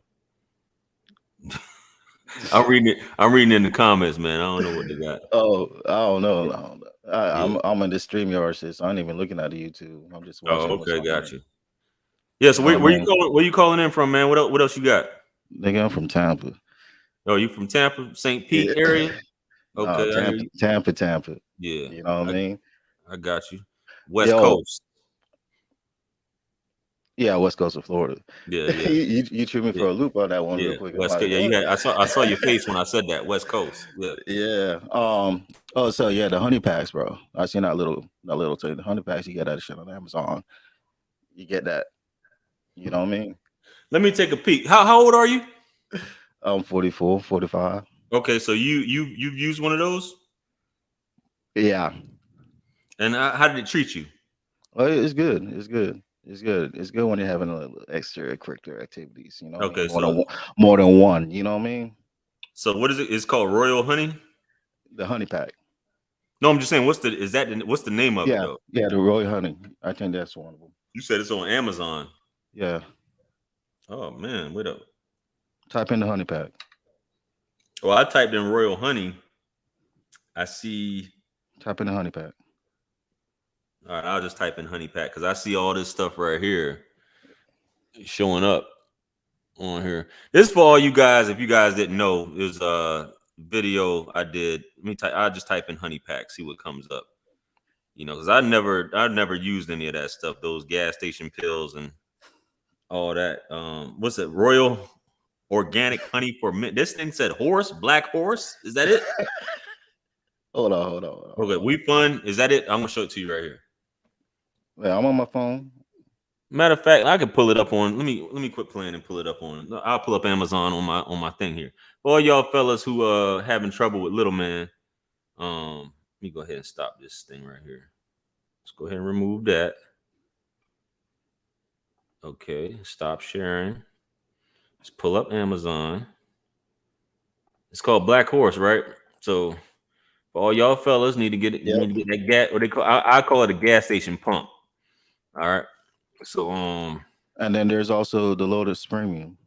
I'm reading in the comments, man. I don't know what they got. Oh, I don't know. I'm in the StreamYard shit, so I ain't even looking at the YouTube. I'm just watching. Oh, okay, got you. Yeah, so where you calling in from, man? What else you got? Nigga, I'm from Tampa. Oh, you from Tampa, St. Pete area? Okay, Tampa. Yeah, you know what I mean. I got you. West Coast. Yeah, West Coast of Florida. Yeah. you threw me for a loop on that one real quick. West Coast. Yeah, I saw your face when I said that. West Coast. Yeah. Oh, so yeah, the honey packs, bro. I seen that little thing. The honey packs, you get that shit on Amazon. You get that. You know what I mean? Let me take a peek. How old are you? I'm 44, 45. Okay, so you've used one of those? Yeah. And how did it treat you? Well, it's good. It's good. It's good when you're having a little extracurricular activities. You know, okay, more than one. You know what I mean? So what is it? It's called Royal Honey. The honey pack. No, I'm just saying, what's the name of it though? Yeah, the Royal Honey. I think that's one of them. You said it's on Amazon. Yeah. Oh man, wait up. Type in the honey pack. Well, I typed in Royal Honey. I see. Type in the honey pack. All right, I'll just type in honey pack because I see all this stuff right here showing up on here. This is for all you guys. If you guys didn't know, it was a video I did. I'll just type in honey pack, see what comes up. You know, because I never used any of that stuff. Those gas station pills and all that. What's it? Royal Organic Honey for Men. This thing said black horse. Is that it? Hold on. Okay, We Fun. Is that it? I'm gonna show it to you right here. Yeah, I'm on my phone. Matter of fact, I can pull it up on. Let me quit playing and pull it up on. I'll pull up Amazon on my thing here. For all y'all fellas who having trouble with little man, let me go ahead and stop this thing right here. Let's go ahead and remove that. Okay, stop sharing. Let's pull up Amazon. It's called Black Horse, right? So for all y'all fellas need to get it. You need to get that gas. What they call? I call it a gas station pump. All right. So and then there's also the Lotus Premium.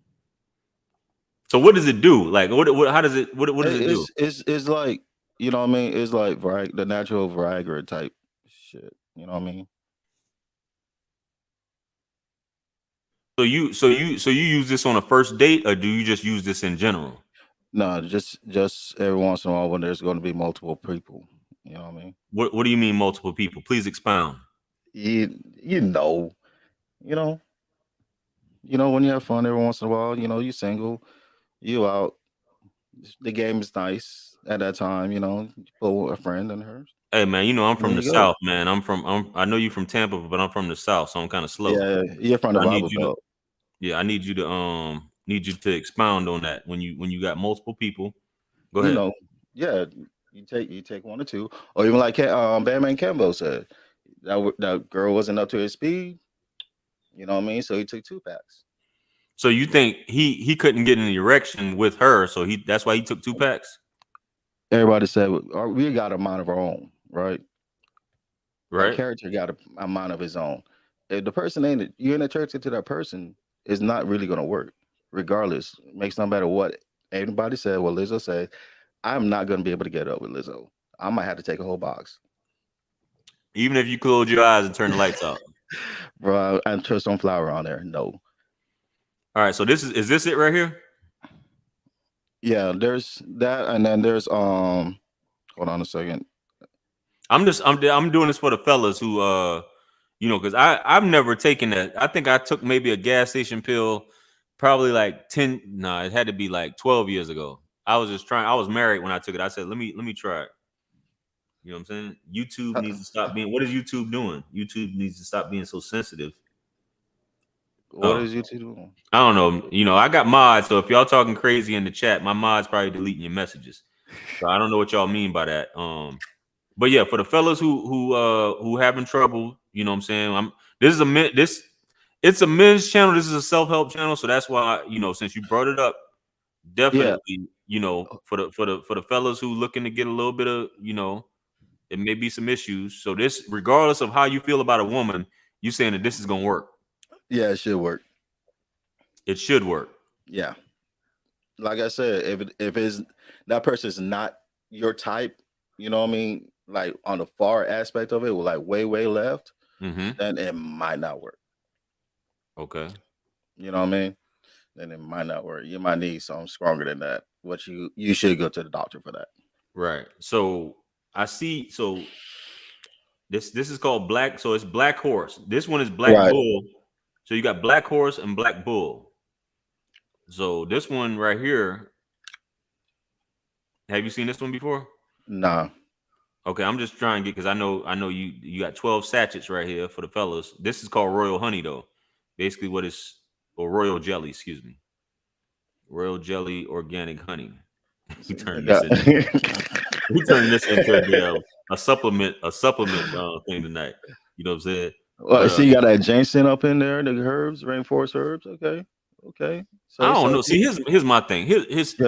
So what does it do? Like how does it what does it do? It's like, you know what I mean? It's like the natural Viagra type shit. You know what I mean? So you use this on a first date, or do you just use this in general? No, just every once in a while when there's going to be multiple people. You know what I mean? What do you mean multiple people? Please expound. You know, when you have fun every once in a while, you single, you out, the game is nice at that time, you pull a friend and hers. Hey man, I'm from the South, man. I know you from Tampa, but I'm from the South, so I'm kind of slow. Yeah, you're from the Bible Belt. I need you to expound on that. When you got multiple people, go ahead. You take one or two, or even like Batman Cambo said, that girl wasn't up to his speed. You know what I mean? So he took 2 packs. So you think he couldn't get an erection with her, so that's why he took 2 packs? Everybody said we got a mind of our own, right? Right. The character got a mind of his own. If the person you're in attracted to that person, it's not really gonna work. Regardless, it makes no matter what anybody said, what Lizzo said, I'm not gonna be able to get up with Lizzo. I might have to take a whole box. Even if you close your eyes and turn the lights off. Bro, and trust on flour on there. No. All right, so is this it right here? Yeah, there's that, and then there's hold on a second. I'm doing this for the fellas who because I've never taken that. I think I took maybe a gas station pill probably like it had to be like 12 years ago. I was married when I took it. I said, let me try it. You know what I'm saying? YouTube needs to stop being. What is YouTube doing? YouTube needs to stop being so sensitive. What is YouTube doing? I don't know. I got mods, so if y'all talking crazy in the chat, my mods probably deleting your messages. So I don't know what y'all mean by that. But yeah, for the fellas who having trouble, you know what I'm saying? It's a men's channel. This is a self-help channel, so that's why since you brought it up, definitely for the fellas who looking to get a little bit of it may be some issues. So this, regardless of how you feel about a woman, you saying that this is gonna work. Yeah, it should work. It should work. Yeah. Like I said, if it's that person is not your type, you know what I mean? Like on the far aspect of it, like way, way left, then it might not work. Okay. You know what I mean? Then it might not work. You might need something stronger than that. What you should go to the doctor for that. Right. So I see. So this is called Black. So it's Black Horse. This one is Black Bull. So you got Black Horse and Black Bull. So this one right here. Have you seen this one before? Nah. Okay, I'm just trying to get, because I know you got 12 sachets right here for the fellas. This is called Royal Honey though. Basically or Royal Jelly, excuse me. Royal Jelly Organic Honey. We turned this into a supplement thing tonight. You know what I'm saying? Well, see, you got that ginseng up in there, the herbs, rainforest herbs. Okay. So I don't know. See, here's my thing. Yeah,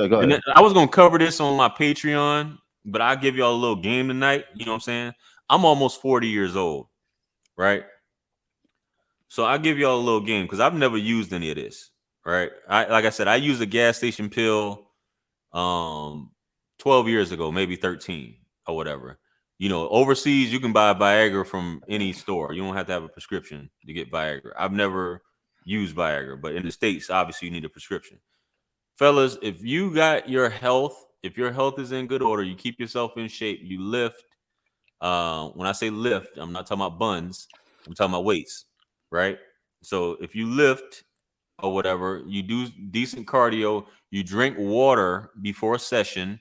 go ahead. I was gonna cover this on my Patreon, but I'll give y'all a little game tonight. You know what I'm saying? I'm almost 40 years old, right? So I'll give y'all a little game because I've never used any of this, right? Like I said, I used a gas station pill 12 years ago, maybe 13 or whatever. You know, overseas you can buy Viagra from any store. You don't have to have a prescription to get Viagra. I've never used Viagra, but in the States, obviously you need a prescription. Fellas, if you got your health, if your health is in good order, you keep yourself in shape, you lift. When I say lift, I'm not talking about buns. I'm talking about weights, right? So if you lift or whatever, you do decent cardio, you drink water before a session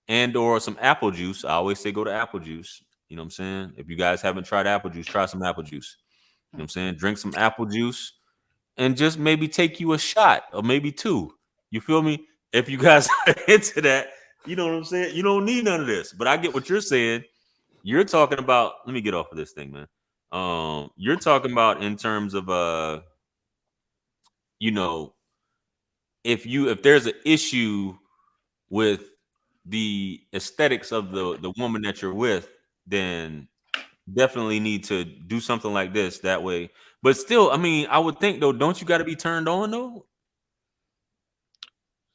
and or some apple juice. I always say go to apple juice. You know what I'm saying? If you guys haven't tried apple juice, try some apple juice. You know what I'm saying? Drink some apple juice and just maybe take you a shot or maybe two. You feel me? If you guys are into that, you know what I'm saying? You don't need none of this. But I get what you're saying. You're talking about, let me get off of this thing, man. You're talking about in terms of you know, if there's an issue with the aesthetics of the woman that you're with, then definitely need to do something like this that way. But still, I mean, I would think though, don't you got to be turned on though?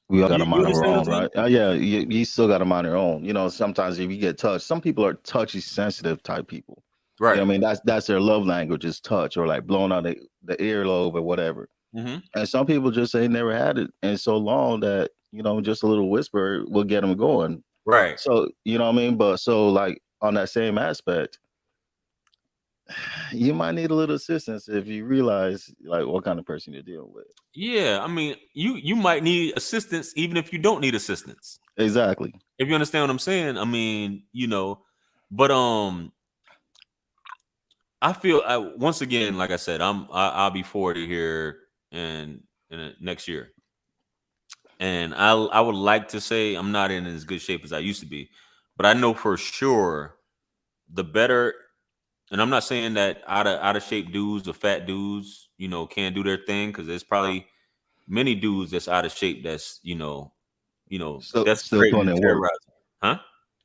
We all got to mind our understand what own, I'm saying? right? Yeah, you still got to mind your own. You know, sometimes if you get touched, some people are touchy sensitive type people. Right. You know what I mean, that's their love language is touch or like blowing out the earlobe or whatever. Mm-hmm. And some people just ain't never had it in so long that, you know, just a little whisper will get them going. Right. So, you know what I mean? But so like on that same aspect, you might need a little assistance if you realize like what kind of person you're dealing with. Yeah, I mean, you might need assistance even if you don't need assistance. Exactly. If you understand what I'm saying, I mean, you know, but I feel once again, like I said, I'll be 40 here in next year, and I would like to say I'm not in as good shape as I used to be, but I know for sure the better. And I'm not saying that out of shape dudes or fat dudes, you know, can't do their thing because there's probably many dudes that's out of shape that's that's Still great putting and in work. terrorizing, huh?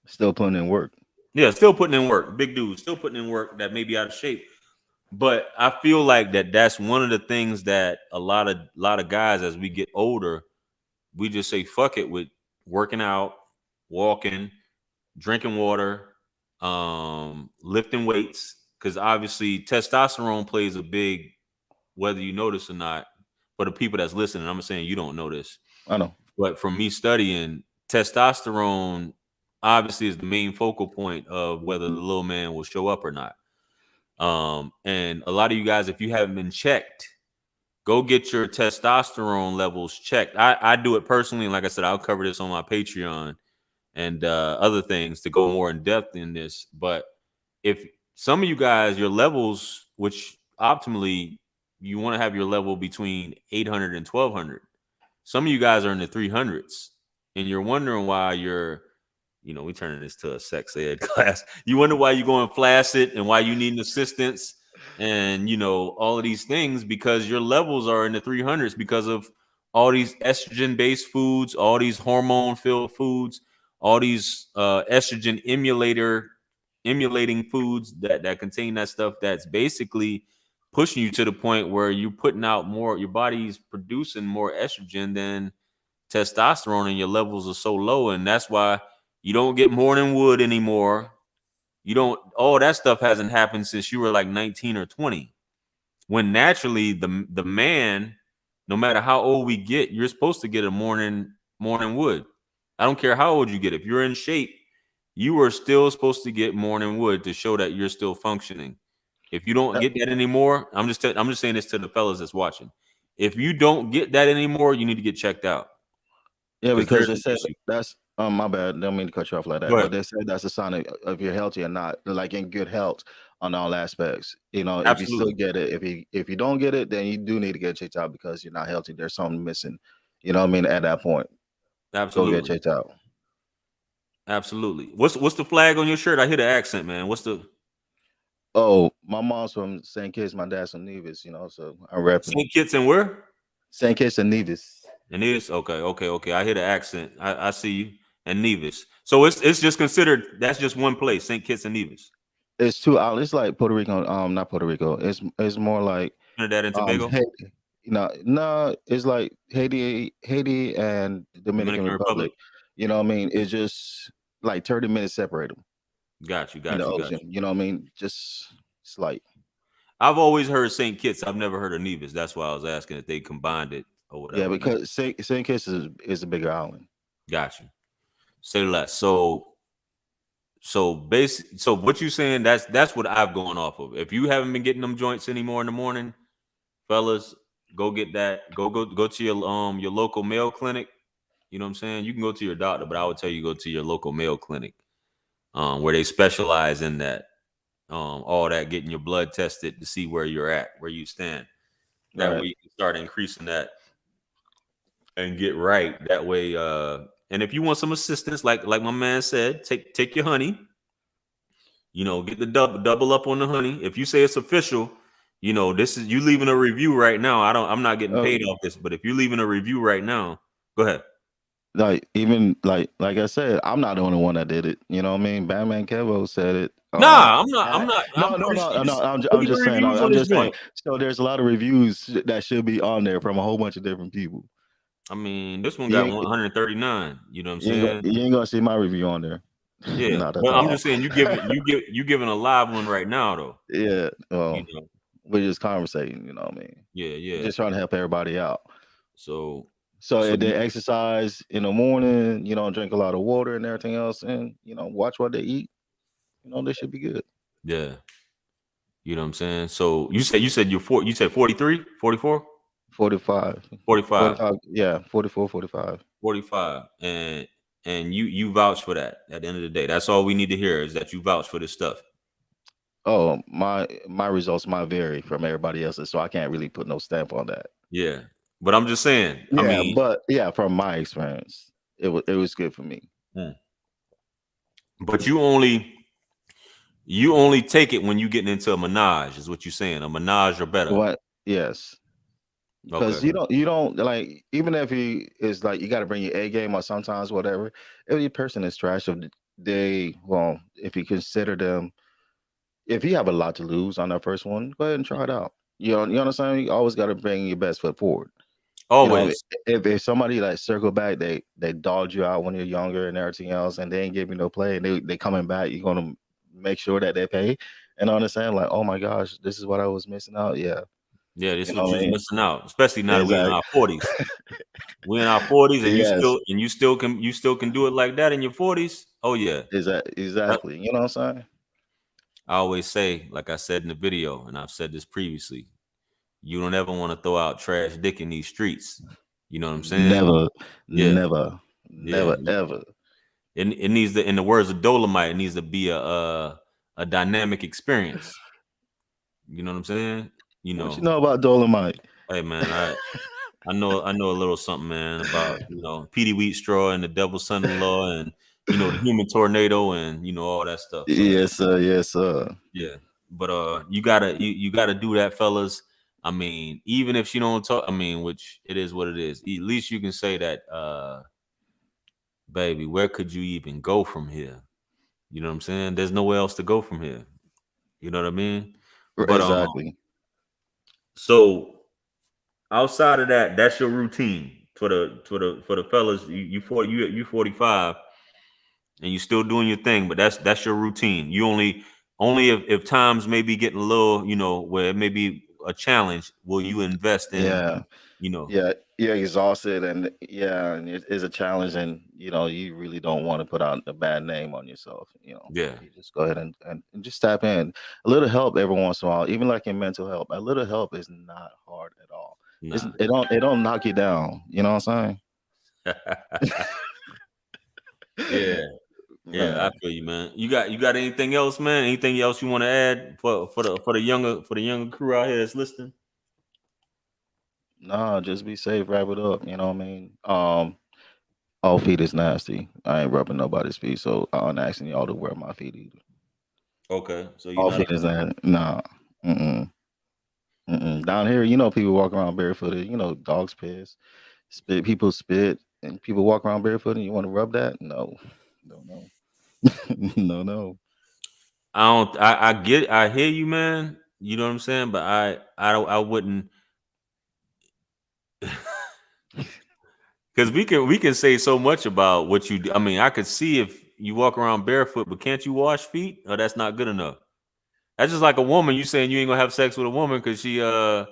Still putting in work. Yeah, still putting in work. Big dudes still putting in work that may be out of shape. But I feel like that's one of the things that a lot of guys as we get older, we just say fuck it with working out, walking, drinking water, lifting weights, because obviously testosterone plays a big, whether you notice or not. For the people that's listening, I'm saying you don't know this. I know. But from me studying, testosterone obviously is the main focal point of whether the little man will show up or not. And a lot of you guys, if you haven't been checked, go get your testosterone levels checked. I do it personally, and like I said, I'll cover this on my Patreon and other things to go more in depth in this. But if some of you guys, your levels, which optimally you want to have your level between 800 and 1200, some of you guys are in the 300s, and you're wondering why you're, we turning this to a sex ed class. You wonder why you're going flaccid and why you need assistance and, all of these things, because your levels are in the 300s because of all these estrogen-based foods, all these hormone-filled foods, all these estrogen emulating foods that contain that stuff that's basically pushing you to the point where you're putting out more, your body's producing more estrogen than testosterone, and your levels are so low. And that's why you don't get morning wood anymore. All that stuff hasn't happened since you were like 19 or 20. When naturally the man, no matter how old we get, you're supposed to get a morning wood. I don't care how old you get. If you're in shape, you are still supposed to get morning wood to show that you're still functioning. If you don't get that anymore, I'm just saying this to the fellas that's watching. If you don't get that anymore, you need to get checked out. Yeah, because they said that's my bad. Don't mean to cut you off like that, but they said that's a sign of you're healthy or not, like in good health on all aspects. Absolutely. If you still get it, if you don't get it, then you do need to get checked out because you're not healthy. There's something missing. You know what I mean? At that point, absolutely, go get checked out. Absolutely. What's the flag on your shirt? I hear the accent, man. What's the? Oh, my mom's from St. Kitts. My dad's from Nevis. So I'm repping. St. Kitts and where? St. Kitts and Nevis. And Nevis. Okay. I hear the accent. I see you. and Nevis. So it's just considered that's just one place, St. Kitts and Nevis. It's 2 outlets. It's like Puerto Rico. Not Puerto Rico. It's more like Trinidad and Tobago. Haiti. No, it's like Haiti and Dominican Republic. You know what I mean? It's just like 30 minutes separate them. Got you. Ocean. You know what I mean? Just slight. I've always heard St. Kitts. I've never heard of Nevis. That's why I was asking if they combined it or whatever. Yeah, because St. Kitts is a bigger island. Got you. Say less. So what you saying? That's what I've gone off of. If you haven't been getting them joints anymore in the morning, fellas, go get that. Go to your local male clinic. You know what I'm saying? You can go to your doctor, but I would tell you go to your local male clinic, where they specialize in that. All that, getting your blood tested to see where you're at, where you stand. That way you can start increasing that and get right. That way, and if you want some assistance, like my man said, take your honey. You know, get the double up on the honey. If you say it's official, you know, this is you leaving a review right now. I'm not getting paid off this, but if you're leaving a review right now, go ahead. Like even like I said, I'm not the only one that did it. You know what I mean? Batman Kevo said it. Nah, I'm not. No. I'm just saying. I'm just saying. So there's a lot of reviews that should be on there from a whole bunch of different people. I mean, this one got 139. You know what I'm saying? You ain't gonna see my review on there. Yeah, but I'm just saying you giving a live one right now though. Yeah. Well, we're just conversating. You know what I mean? Yeah. Just trying to help everybody out. So if they exercise in the morning, you know, drink a lot of water and everything else, and you know, watch what they eat. You know, they should be good. Yeah. You know what I'm saying? So you said you said 43, 44? 45. 45. Yeah, 44, 45. 45. And you vouch for that at the end of the day. That's all we need to hear is that you vouch for this stuff. Oh, my results might vary from everybody else's, so I can't really put no stamp on that. Yeah. But I'm just saying. Yeah, I mean, but yeah, from my experience, it was good for me. But you only take it when you getting into a menage, is what you're saying. A menage or better. What? Yes. Because you don't like, even if he is like, you got to bring your A game or sometimes whatever. Every person is trash of the day. Well, if you consider them, if you have a lot to lose on that first one, go ahead and try it out. You understand? You always got to bring your best foot forward. Always. You know, if somebody like circle back, they dogged you out when you're younger and everything else, and they ain't give you no play, and they coming back, you're gonna make sure that they pay and understand, like, oh my gosh, this is what I was missing out. Yeah, this is what you're missing out, especially now that we're in our 40s. We're in our 40s, and you still can do it like that in your 40s. Oh yeah, exactly. You know what I'm saying? I always say, like I said in the video, and I've said this previously, you don't ever want to throw out trash dick in these streets. You know what I'm saying? Never, ever. It needs to, in the words of Dolomite, it needs to be a dynamic experience. You know what I'm saying? You know. What you know about Dolomite? Hey man, I know a little something, man, about Petey Wheatstraw and the Devil's Son-in-Law and the human tornado and all that stuff. So, yes, sir. Yeah. But you gotta do that, fellas. I mean, even if she don't talk, I mean, which it is what it is. At least you can say that, baby, where could you even go from here? You know what I'm saying? There's nowhere else to go from here. You know what I mean? But, exactly. So outside of that, that's your routine for the fellas. You 45 and you still doing your thing, but that's your routine. You only if times may be getting a little, where it may be a challenge, will you invest in exhausted and it is a challenge, and you really don't want to put out a bad name on yourself. You just go ahead and just tap in. A little help every once in a while, even like in mental health, a little help is not hard at all. Nah. It don't knock you down. You know what I'm saying? Yeah, I feel you, man. You got anything else, man? Anything else you want to add for the younger crew out here that's listening? No, just be safe, wrap it up. You know what I mean? All feet is nasty. I ain't rubbing nobody's feet, so I'm not asking y'all to wear my feet either. Okay, so all feet is nasty. Nah. Down here, people walk around barefooted. Dogs piss, spit. People spit. and people walk around barefoot and you want to rub that? No. No. I hear you, man. You know what I'm saying? But I wouldn't, because we can say so much about what you do. I mean, I could see if you walk around barefoot, but can't you wash feet? Oh, that's not good enough. That's just like a woman. You saying you ain't gonna have sex with a woman because she you know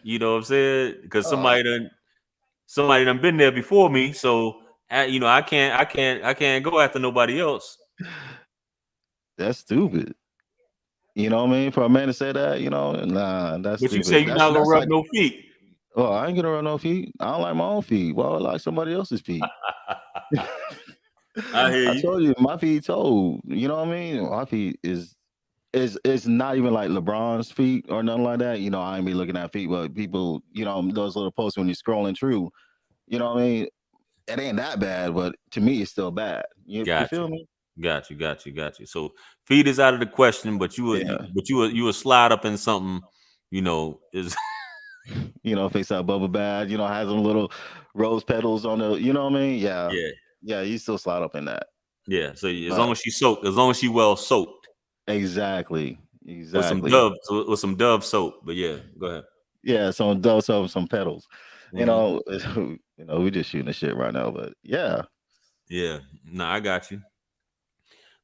what I'm saying? Because somebody done been there before me. So you know, I can't go after nobody else. That's stupid. You know what I mean? For a man to say that, nah, that's But stupid. you say you're not gonna rub no feet. Oh, I ain't gonna rub no feet. I don't like my own feet. Why would I like somebody else's feet? I hear I you. told you, my feet told. You know what I mean? My feet is not even like LeBron's feet or nothing like that. I ain't be looking at feet, but people, those little posts when you're scrolling through, you know what I mean? It ain't that bad, but to me, it's still bad. You feel me? Got you. So feet is out of the question, but you would slide up in something, is fix that bubble bath, has some little rose petals on the, you know what I mean? Yeah. You still slide up in that. Yeah. So as long as she soaked, as long as she well soaked. Exactly. With some Dove soap. But yeah, go ahead. Yeah, some Dove soap, some petals. We just shooting the shit right now, but yeah. Yeah. No, I got you.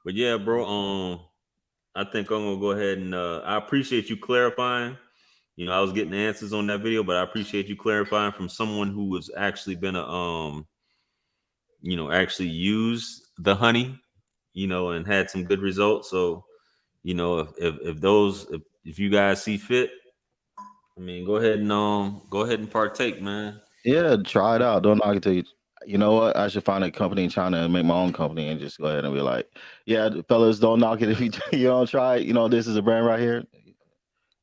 But yeah, bro, I think I'm gonna go ahead and I appreciate you clarifying. I was getting answers on that video, but I appreciate you clarifying from someone who has actually been actually used the honey, and had some good results. So, if you guys see fit, I mean, go ahead and partake, man. Yeah, try it out. Don't knock it till you know what? I should find a company in China and make my own company and just go ahead and be like, yeah, fellas, don't knock it if you don't try it. This is a brand right here.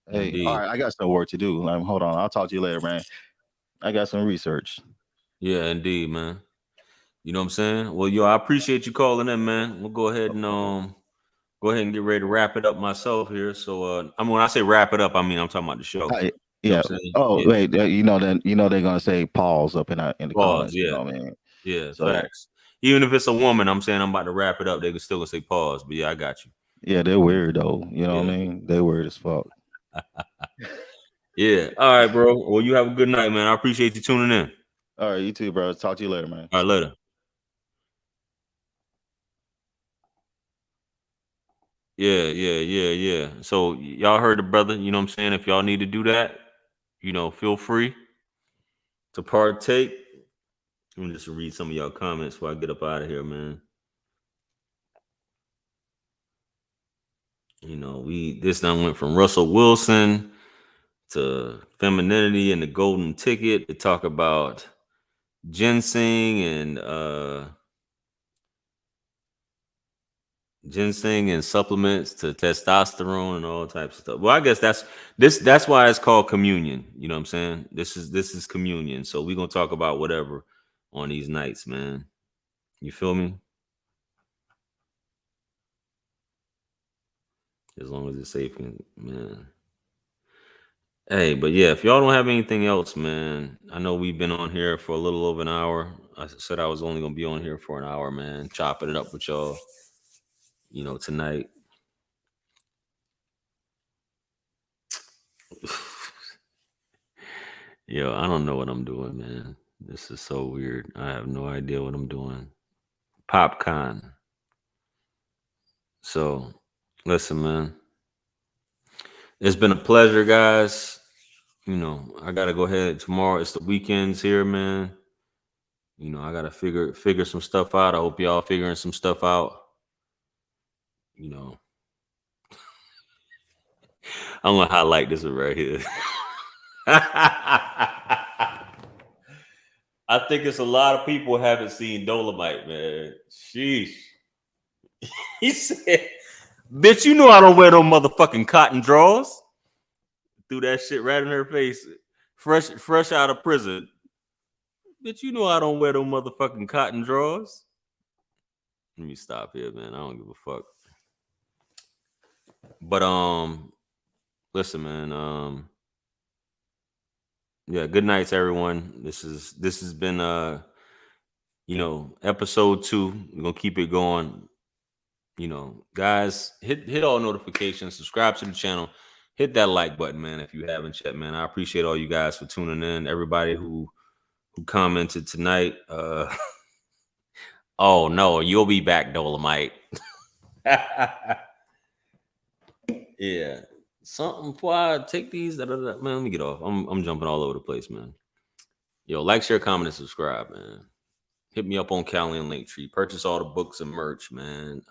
Hey, Indeed. all right, I got some work to do. Hold on, I'll talk to you later, man. I got some research. Yeah, indeed, man. You know what I'm saying? Well, I appreciate you calling in, man. We'll go ahead and get ready to wrap it up myself here. So, I mean, when I say wrap it up, I mean I'm talking about the show. Yeah. You know what I'm saying? Oh, wait. They're gonna say pause up in the Pause, comments. yeah. You know what I mean? Yeah, So, facts. Even if it's a woman, I'm saying I'm about to wrap it up. They can still gonna say pause, but yeah, I got you. Yeah, they're weird though. You know what I mean? They're weird as fuck. Yeah. All right, bro. Well, you have a good night, man. I appreciate you tuning in. All right, you too, bro. Talk to you later, man. All right, later. Yeah. So y'all heard the brother, you know what I'm saying? If y'all need to do that, feel free to partake. Let me just read some of y'all comments before I get up out of here, man. This done went from Russell Wilson to Femininity and the Golden Ticket to talk about ginseng and supplements to testosterone and all types of stuff. Well, I guess that's why it's called communion. You know what I'm saying? This is communion. So we're gonna talk about whatever on these nights, man. You feel me? As long as it's safe, man. Hey, but yeah, if y'all don't have anything else, man, I know we've been on here for a little over an hour. I said I was only gonna be on here for an hour, man, chopping it up with y'all, tonight. Yo, I don't know what I'm doing, man. This is so weird. I have no idea what I'm doing. Popcorn. So, listen, man. It's been a pleasure, guys. I gotta go ahead tomorrow. It's the weekends here, man. I gotta figure some stuff out. I hope y'all figuring some stuff out. I'm gonna highlight this one right here. I think it's a lot of people haven't seen Dolomite, man. Sheesh. He said, bitch, you know I don't wear no motherfucking cotton drawers. Threw that shit right in her face. Fresh out of prison. Bitch, you know I don't wear no motherfucking cotton drawers. Let me stop here, man. I don't give a fuck. But listen, man. Yeah, good nights, everyone. This has been you know, episode 2, we're gonna keep it going. You know, guys, hit all notifications, subscribe to the channel, hit that like button, man, if you haven't yet, man. I appreciate all you guys for tuning in. Everybody who commented tonight. Oh no, you'll be back, Dolomite. Yeah. Something before I take these. Man, let me get off. I'm jumping all over the place, man. Yo, like, share, comment, and subscribe, man. Hit me up on Callie and Linktree. Purchase all the books and merch, man.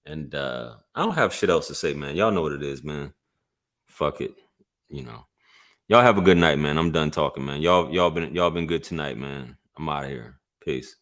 And I don't have shit else to say, man. Y'all know what it is, man. Fuck it. You know. Y'all have a good night, man. I'm done talking, man. Y'all been good tonight, man. I'm out of here. Peace.